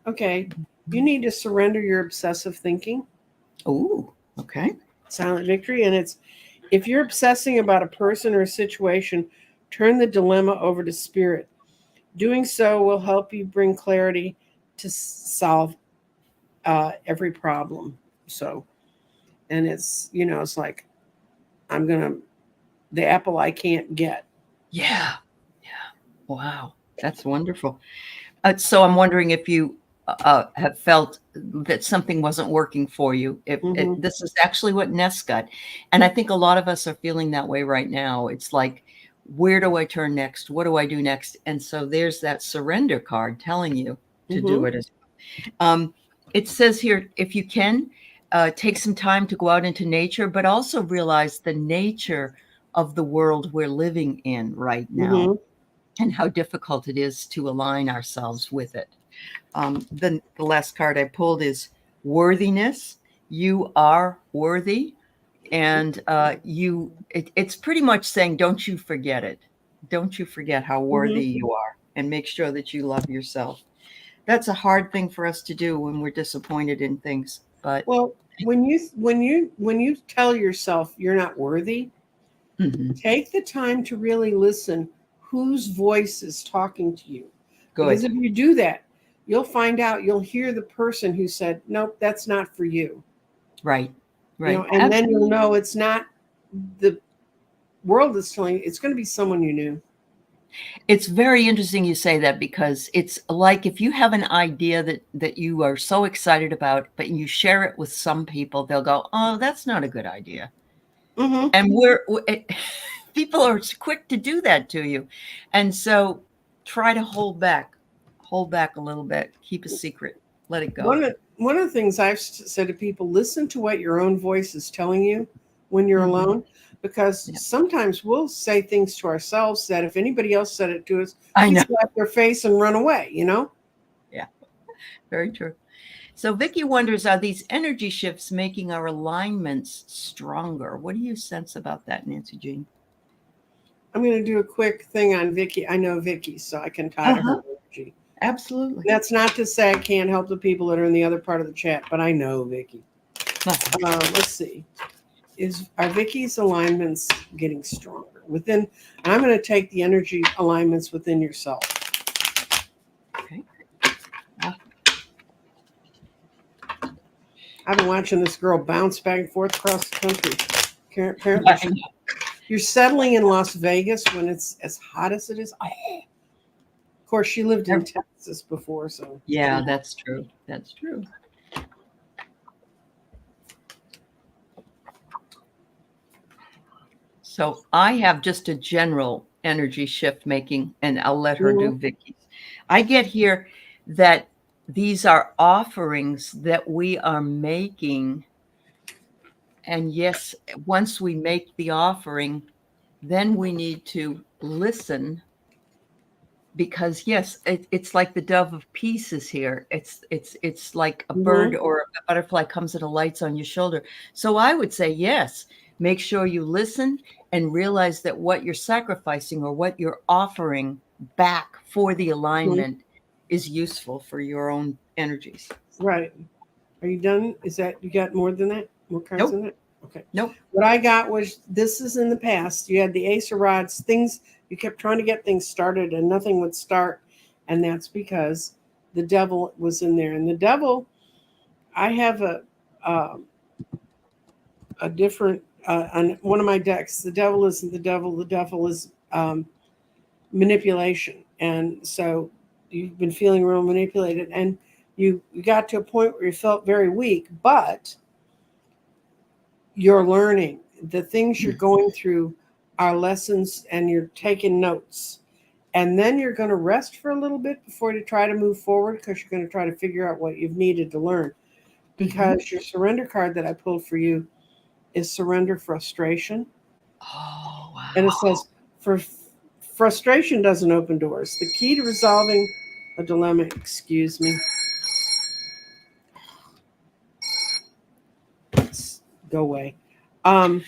Okay. You need to surrender your obsessive thinking. Oh, okay. Silent Victory. And it's, if you're obsessing about a person or a situation, turn the dilemma over to spirit. Doing so will help you bring clarity to solve every problem. So, and it's, it's like, the apple I can't get. Yeah. Wow. That's wonderful. So I'm wondering if you have felt that something wasn't working for you. This is actually what Ness got. And I think a lot of us are feeling that way right now. It's like, where do I turn next? What do I do next? And so there's that surrender card telling you to do it. It says here, if you can, take some time to go out into nature, but also realize the nature of the world we're living in right now and how difficult it is to align ourselves with it. The last card I pulled is worthiness. You are worthy. And it's pretty much saying, don't you forget it. Don't you forget how worthy you are, and make sure that you love yourself. That's a hard thing for us to do when we're disappointed in things. But well, when you tell yourself you're not worthy, Mhm. Take the time to really listen whose voice is talking to you. Because Good. if you do that, you'll find out, you'll hear the person who said, nope, that's not for you. Right. You know, Right. and then you'll Absolutely. know it's not the world is telling you, it's going to be someone you knew. It's very interesting you say that, because it's like if you have an idea that you are so excited about, but you share it with some people, they'll go, "Oh, that's not a good idea." Mm-hmm. And people are quick to do that to you. And so try to hold back a little bit, keep a secret, let it go. One of the things I've said to people, listen to what your own voice is telling you when you're Mhm. alone, because Yeah. sometimes we'll say things to ourselves that if anybody else said it to us, I we'd know. slap their face and run away, you know? Yeah, very true. So Vicky wonders, are these energy shifts making our alignments stronger? What do you sense about that, Nancy Jean? I'm going to do a quick thing on Vicky. I know Vicky, so I can tie to her Uh-huh. energy. Absolutely. That's not to say I can't help the people that are in the other part of the chat, but I know Vicky. Let's see. Are Vicky's alignments getting stronger within? I'm going to take the energy alignments within yourself. Okay. I've been watching this girl bounce back and forth across the country. Apparently, you're settling in Las Vegas when it's as hot as it is. Oh. Of course, she lived in Texas before, so Yeah, that's true. That's true. So I have just a general energy shift making, and I'll let her do Vicky's. I get here that these are offerings that we are making. And yes, once we make the offering, then we need to listen, because yes, it's like the dove of peace is here. It's like a bird or a butterfly comes and alights on your shoulder. So I would say, yes, make sure you listen and realize that what you're sacrificing or what you're offering back for the alignment is useful for your own energies. Right. Are you done? Is that, you got more than that? More cards than that? Okay. Nope. What I got was, this is in the past. You had the Ace of Rods, things, you kept trying to get things started and nothing would start. And that's because the devil was in there. And the devil, I have a different, on one of my decks, the devil isn't the devil. The devil is manipulation. And so you've been feeling real manipulated, and you got to a point where you felt very weak, but you're learning. The things you're going through are lessons, and you're taking notes. And then you're going to rest for a little bit before you try to move forward, because you're going to try to figure out what you've needed to learn. Because your surrender card that I pulled for you is surrender frustration. Oh, wow. And it says, frustration doesn't open doors. The key to resolving a dilemma, excuse me. Go away. I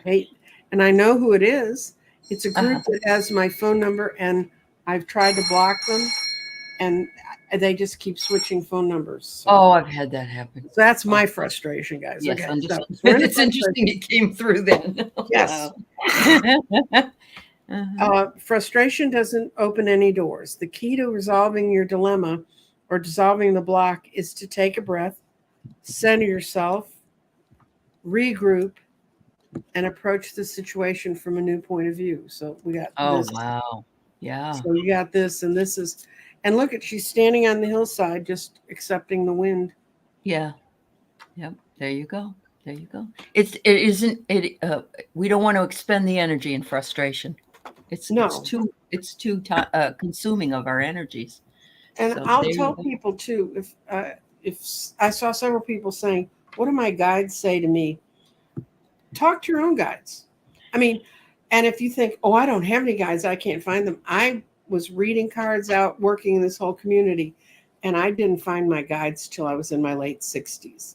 hate, and I know who it is. It's a group that has my phone number, and I've tried to block them, and they just keep switching phone numbers. So. Oh, I've had that happen. So that's my frustration, guys. Yes, okay. understood. So It's interesting it came through then. Yes. Frustration doesn't open any doors. The key to resolving your dilemma or dissolving the block is to take a breath, center yourself, regroup, and approach the situation from a new point of view. So we got this. Wow. Yeah. So you got this, and this is, and look at, she's standing on the hillside just accepting the wind. Yeah. Yep. There you go. There you go. It isn't it. We don't want to expend the energy in frustration. It's too consuming of our energies. And So I'll tell people too, if I saw several people saying, "What do my guides say to me?" Talk to your own guides. I mean, and if you think, "Oh, I don't have any guides, I can't find them." I was reading cards out, working in this whole community, and I didn't find my guides till I was in my late 60s.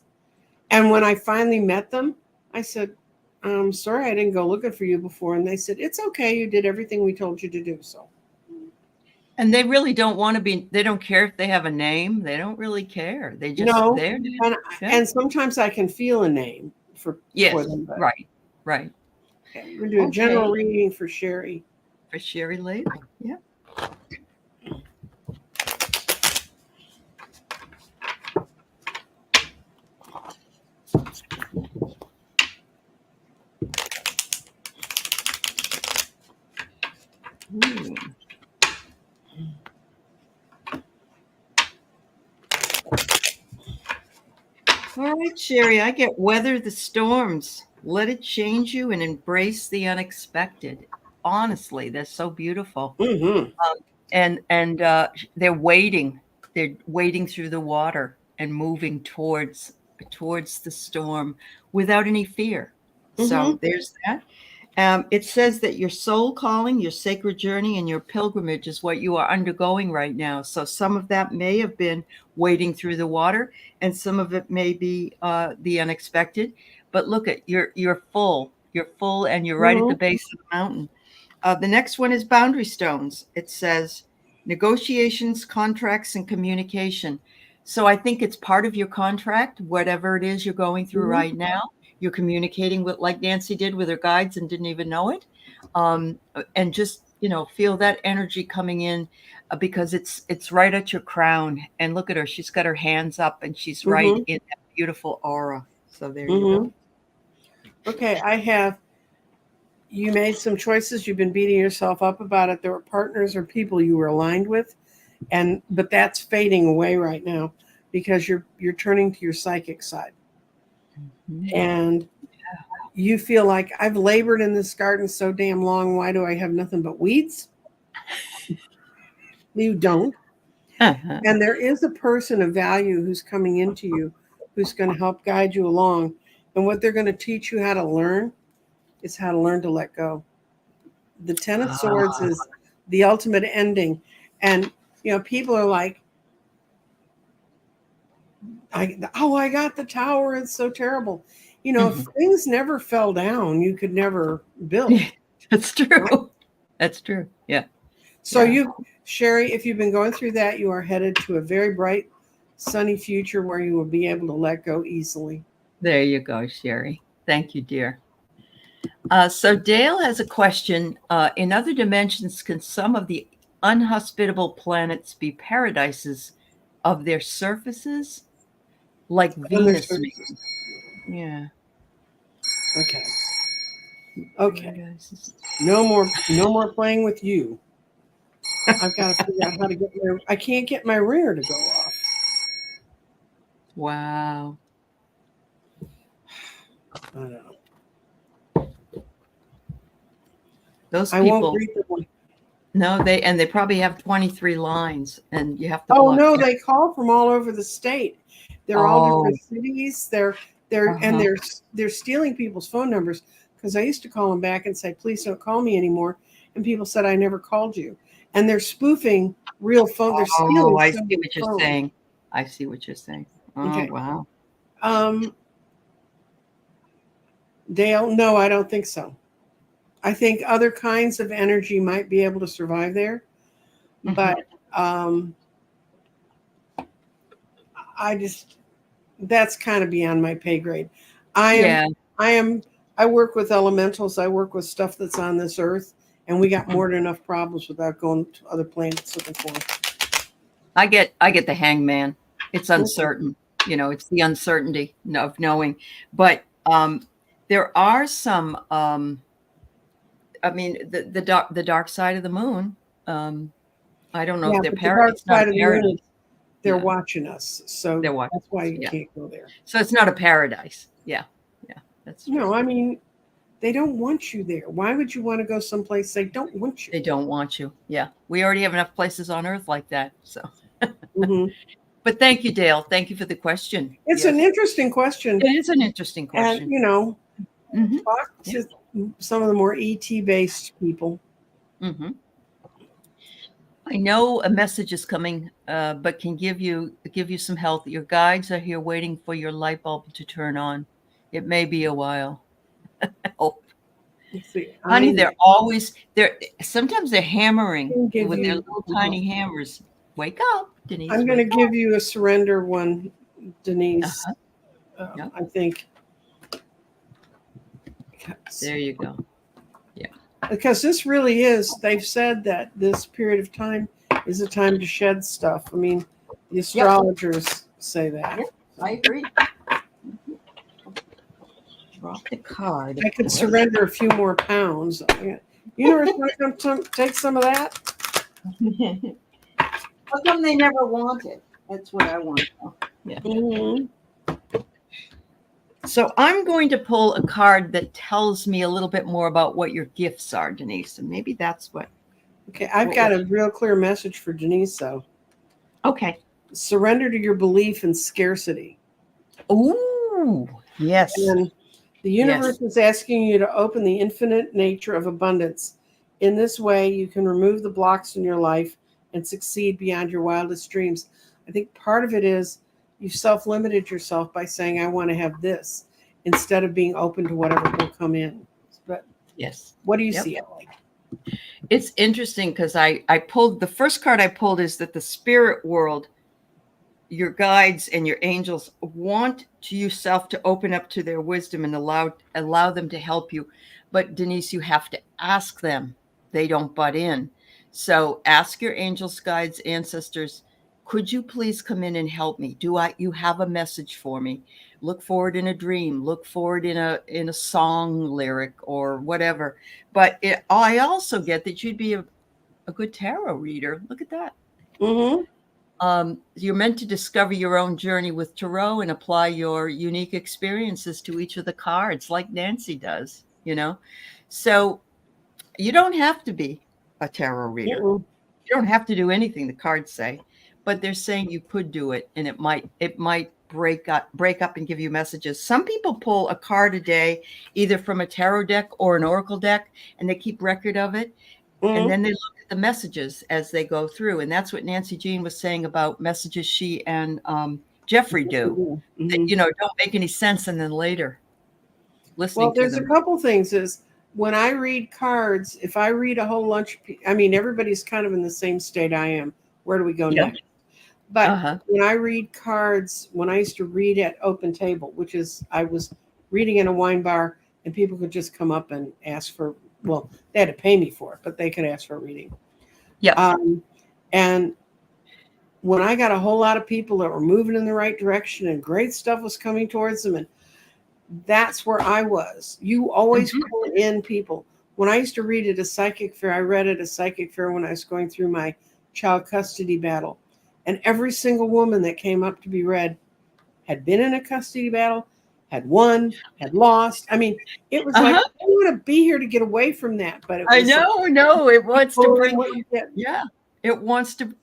And when I finally met them, I said, "I'm sorry, I didn't go looking for you before." And they said, "It's okay. You did everything we told you to do." So. And they really don't want to be, they don't care if they have a name. They don't really care. They just, no. they're And sometimes I can feel a name for them. Right. Right. Okay, we're going to do a general reading for Sherry. For Sherry later. Yeah. Ooh. All right, Sherry, I get weather the storms. Let it change you and embrace the unexpected. Honestly, that's so beautiful. Mm-hmm. And they're waiting. They're wading through the water and moving towards the storm without any fear. So there's that. It says that your soul calling, your sacred journey, and your pilgrimage is what you are undergoing right now. So some of that may have been wading through the water, and some of it may be the unexpected. But look at you're full. You're full, and you're right at the base of the mountain. The next one is boundary stones. It says negotiations, contracts, and communication. So I think it's part of your contract, whatever it is you're going through right now. You're communicating with, like Nancy did with her guides and didn't even know it. And just, feel that energy coming in because it's right at your crown. And look at her. She's got her hands up and she's right in that beautiful aura. So there you go. Okay, you made some choices. You've been beating yourself up about it. There were partners or people you were aligned with, but that's fading away right now because you're turning to your psychic side. And you feel like I've labored in this garden so damn long. Why do I have nothing but weeds? You don't. And there is a person of value who's coming into you, who's going to help guide you along. And what they're going to teach you how to learn is how to learn to let go. The Ten of Swords is the ultimate ending. And, people are like, I got the tower. It's so terrible. If things never fell down, you could never build. That's true. Right? That's true. Yeah. So Sherry, if you've been going through that, you are headed to a very bright, sunny future where you will be able to let go easily. There you go, Sherry. Thank you, dear. So Dale has a question. In other dimensions, can some of the unhospitable planets be paradises of their surfaces? Like Venus. Yeah. Okay. No more playing with you. I've got to figure out how to I can't get my ringer to go off. Wow. I don't know. Those people. I won't read them. No, they probably have 23 lines, and you have to. Oh no, they call from all over the state. They're all different cities. And they're stealing people's phone numbers because I used to call them back and say, "Please don't call me anymore." And people said, "I never called you." And they're spoofing real phone. They're stealing. I see what you're saying. I see what you're saying. Oh, okay. Wow. Dale, no, I don't think so. I think other kinds of energy might be able to survive there, but that's kind of beyond my pay grade. I work with elementals. I work with stuff that's on this earth, and we got more than enough problems without going to other planets looking for them. I get the hangman. It's uncertain. It's the uncertainty of knowing. But there are some. The dark side of the moon. I don't know if they're paradises. They're watching us, so that's why you can't go there. So it's not a paradise. Yeah, that's true. No. I mean, they don't want you there. Why would you want to go someplace they don't want you? They don't want you. Yeah, we already have enough places on Earth like that. So, but thank you, Dale. Thank you for the question. It's an interesting question. It is an interesting question. And talk to some of the more ET-based people. I know a message is coming, but can give you some help. Your guides are here waiting for your light bulb to turn on. It may be a while. Honey, they're always there. Sometimes they're hammering with their little tiny hammers. Wake up, Denise. I'm going to give you a surrender one, Denise. I think There you go. Yeah. Because this really is, they've said that this period of time is a time to shed stuff. I mean, the astrologers say that. Yep, I agree. Drop the card. I could surrender a few more pounds. Universe, want to come take some of that? How come they never wanted? That's what I want to know. Yeah. Mm-hmm. So I'm going to pull a card that tells me a little bit more about what your gifts are, Denise, and maybe that's what. Okay, I've got a real clear message for Denise, though. Okay. Surrender to your belief in scarcity. Ooh, yes. And the universe is asking you to open the infinite nature of abundance. In this way, you can remove the blocks in your life and succeed beyond your wildest dreams. I think part of it is you self-limited yourself by saying, I want to have this, instead of being open to whatever will come in. But yes. What do you see, Aley? It's interesting because I pulled, the first card I pulled is that the spirit world, your guides and your angels want yourself to open up to their wisdom and allow them to help you. But Denise, you have to ask them. They don't butt in. So ask your angels, guides, ancestors, could you please come in and help me? You have a message for me? Look for it in a dream, look for it in a song lyric or whatever. But I also get that you'd be a good tarot reader. Look at that. Mm-hmm. You're meant to discover your own journey with tarot and apply your unique experiences to each of the cards, like Nancy does, So you don't have to be a tarot reader. Mm-mm. You don't have to do anything the cards say, but they're saying you could do it, and it might break up and give you messages. Some people pull a card a day, either from a tarot deck or an oracle deck, and they keep record of it. Mm-hmm. And then they look at the messages as they go through. And that's what Nancy Jean was saying about messages she and Jeffrey do. Mm-hmm. That, don't make any sense. And then later listening to them. There's a couple things is when I read cards, if I read a whole bunch, everybody's kind of in the same state I am. Where do we go next? But when I read cards, when I used to read at Open Table, which is I was reading in a wine bar and people could just come up and ask for, well, they had to pay me for it, but they could ask for a reading. Yeah. And when I got a whole lot of people that were moving in the right direction and great stuff was coming towards them, and that's where I was. You always pull in people. When I used to read at a psychic fair, I read at a psychic fair when I was going through my child custody battle. And every single woman that came up to be read had been in a custody battle, had won, had lost. It was like, I want to be here to get away from that. But it was it wants to bring, it wants to,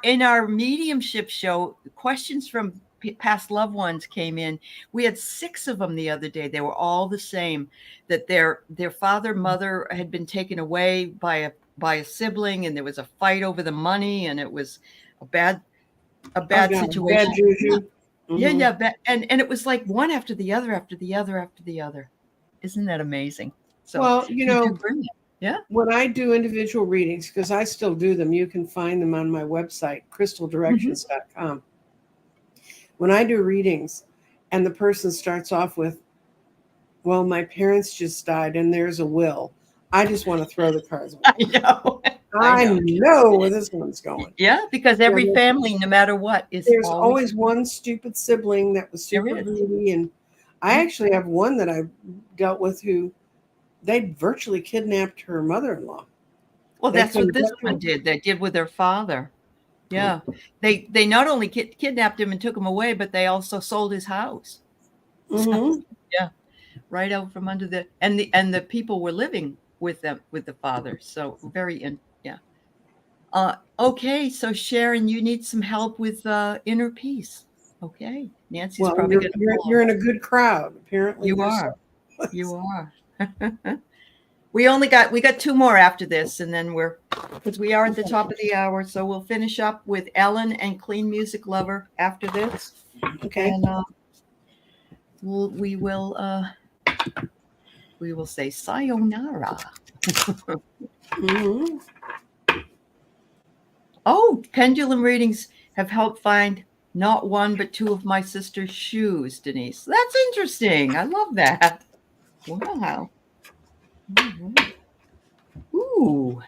in our mediumship show, questions from past loved ones came in. We had 6 of them the other day. They were all the same, that their father, mother had been taken away by a sibling, and there was a fight over the money, and it was a bad situation. Bad juju. And it was like one after the other, after the other, after the other. Isn't that amazing? So when I do individual readings, because I still do them, you can find them on my website, crystaldirections.com. When I do readings and the person starts off with, well, my parents just died and there's a will, I just want to throw the cards away. I know where this one's going. Yeah, because every family, no matter what, there's always one stupid sibling that was super greedy. And I actually have one that I dealt with who they virtually kidnapped her mother-in-law. Well, that's what this one did. They did with their father. Yeah. They not only kidnapped him and took him away, but they also sold his house. Mm-hmm. So, right out from under and the people were living with them, with the father. So okay, so Sharon, you need some help with inner peace. Okay, Nancy's probably going to. You're in a good crowd, apparently. You are. You are. We got 2 more after this, and then because we are at the top of the hour, so we'll finish up with Ellen and Clean Music Lover after this. Okay. And we will say sayonara. Mm-hmm. Oh, pendulum readings have helped find not one but 2 of my sister's shoes, Denise. That's interesting. I love that. Wow. right. Ooh,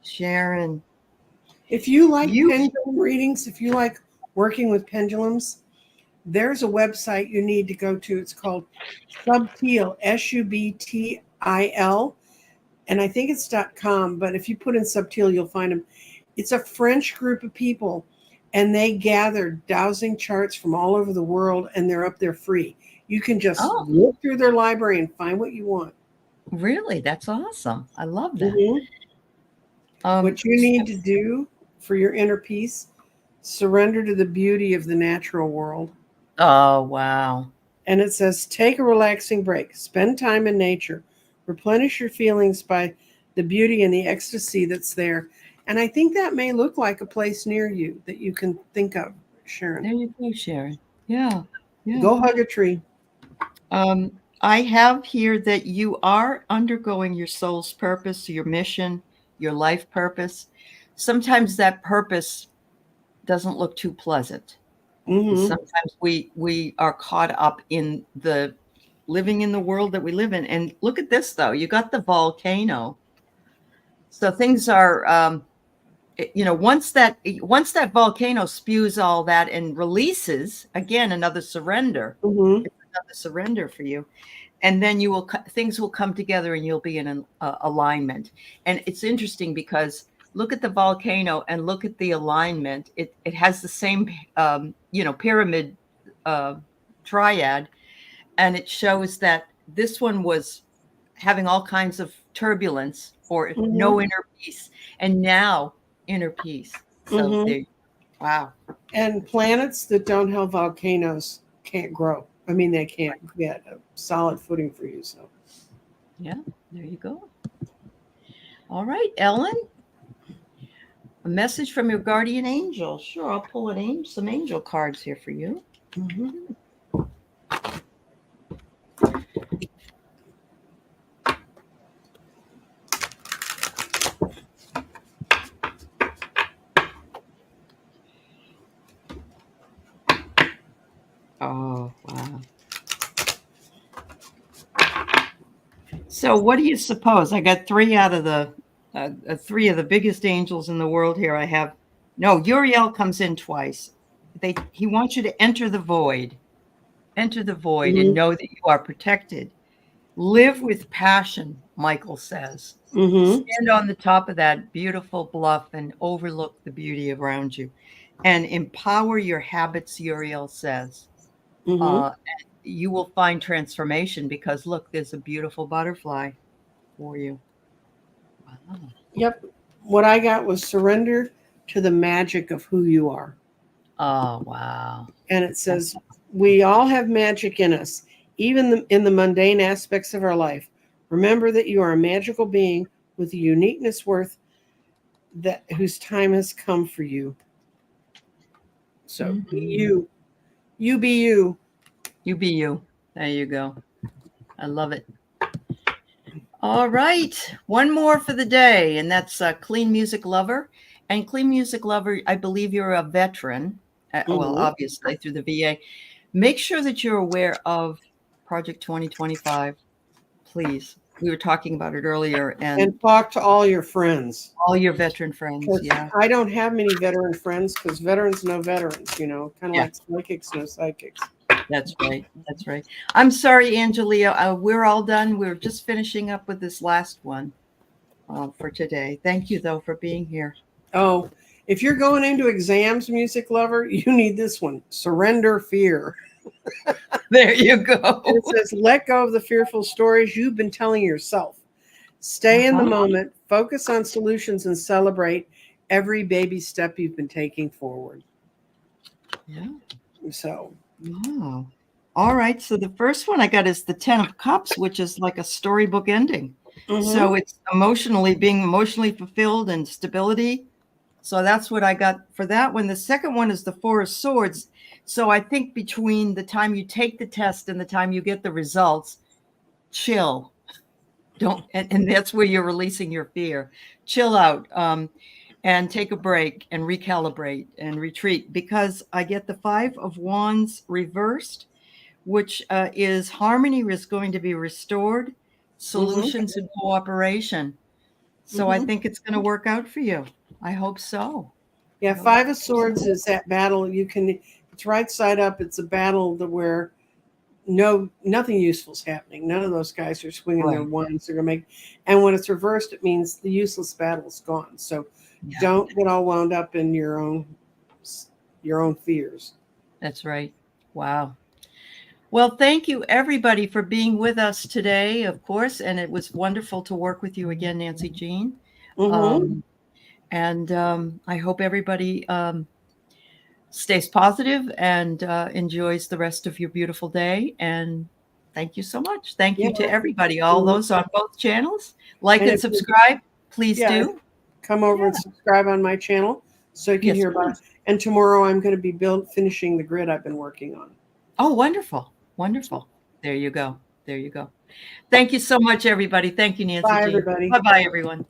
Sharon, If you like you. pendulum readings, if you like working with pendulums, there's a website you need to go to. It's called Subtil, Subtil, and I think it's .com, but if you put in Subtil, you'll find them. It's a French group of people, and they gather dowsing charts from all over the world, and they're up there free. You can just Oh, look through their library and find what you want. really? That's awesome. I love that. Mhm. Um, What you need to do for your inner peace, surrender to the beauty of the natural world. oh, wow. And it says, take a relaxing break, spend time in nature, replenish your feelings by the beauty and the ecstasy that's there. And I think that may look like a place near you that you can think of, Sharon. There you go, Sharon. Yeah. Yeah. Go hug a tree. I have here that you are undergoing your soul's purpose, your mission, your life purpose. Sometimes that purpose doesn't look too pleasant. Mm-hmm. Sometimes we are caught up in the living in the world that we live in. And look at this, though. You got the volcano. So things are, once that volcano spews all that and releases, again, another surrender. Mm-hmm. It's another surrender for you. And then things will come together and you'll be in an alignment. And it's interesting because look at the volcano and look at the alignment. It has the same, pyramid triad. And it shows that this one was having all kinds of turbulence or no Mm-hmm. inner peace. And now inner peace. So Mm-hmm. wow. And planets that don't have volcanoes can't grow. I mean, they can't get a solid footing for you. So, yeah, there you go. All right, Ellen. A message from your guardian angel. Sure, I'll pull some angel cards here for you. mm-hmm. Oh, wow. So what do you suppose? I got three out of the three of the biggest angels in the world here. Uriel comes in twice. He wants you to enter the void Mm-hmm. and know that you are protected. Live with passion, Michael says. Mm-hmm. Stand on the top of that beautiful bluff and overlook the beauty around you. And empower your habits, Uriel says. Mm-hmm. You will find transformation because, look, there's a beautiful butterfly for you. Wow. Yep. What I got was surrender to the magic of who you are. Oh, wow. And it says, we all have magic in us, even in the mundane aspects of our life. Remember that you are a magical being with a uniqueness worth whose time has come for you. So be you. You be you. You be you. There you go. I love it. All right. One more for the day, and that's Clean Music Lover. And Clean Music Lover, I believe you're a veteran. Well, obviously through the VA. Make sure that you're aware of Project 2025, please. We were talking about it earlier. And talk to all your friends. All your veteran friends, yeah. I don't have many veteran friends because veterans know veterans, kind of like psychics know psychics. That's right. That's right. I'm sorry, Angelia. We're all done. We're just finishing up with this last one for today. Thank you, though, for being here. Oh, if you're going into exams, music lover, you need this one. Surrender fear. There you go. And it says, let go of the fearful stories you've been telling yourself. Stay in the moment, focus on solutions, and celebrate every baby step you've been taking forward. Yeah. So. Wow. All right. So the first one I got is the 10 of Cups, which is like a storybook ending. Mm-hmm. So it's being emotionally fulfilled and stability. So that's what I got for that one. The second one is the 4 of Swords. So I think between the time you take the test and the time you get the results, chill. And that's where you're releasing your fear. Chill out. And take a break and recalibrate and retreat, because I get the 5 of Wands reversed, which is harmony is going to be restored. solutions and cooperation. So I think it's going to work out for you. I hope so. Yeah, Five of Swords is that battle. It's right side up. It's a battle where nothing useful is happening. None of those guys are swinging their wands. They're gonna make, and when it's reversed, it means the useless battle is gone. So don't get all wound up in your own fears. That's right. Wow. Well, thank you everybody for being with us today, of course, and it was wonderful to work with you again, Nancy Jean. And I hope everybody stays positive and enjoys the rest of your beautiful day. And thank you so much. Thank you to everybody, all those on both channels. Like and subscribe, please do. Come over and subscribe on my channel so you can hear about it. And tomorrow I'm going to be finishing the grid I've been working on. Oh, wonderful. Wonderful. There you go. There you go. Thank you so much, everybody. Thank you, Nancy. Bye, everybody. Bye-bye, everyone.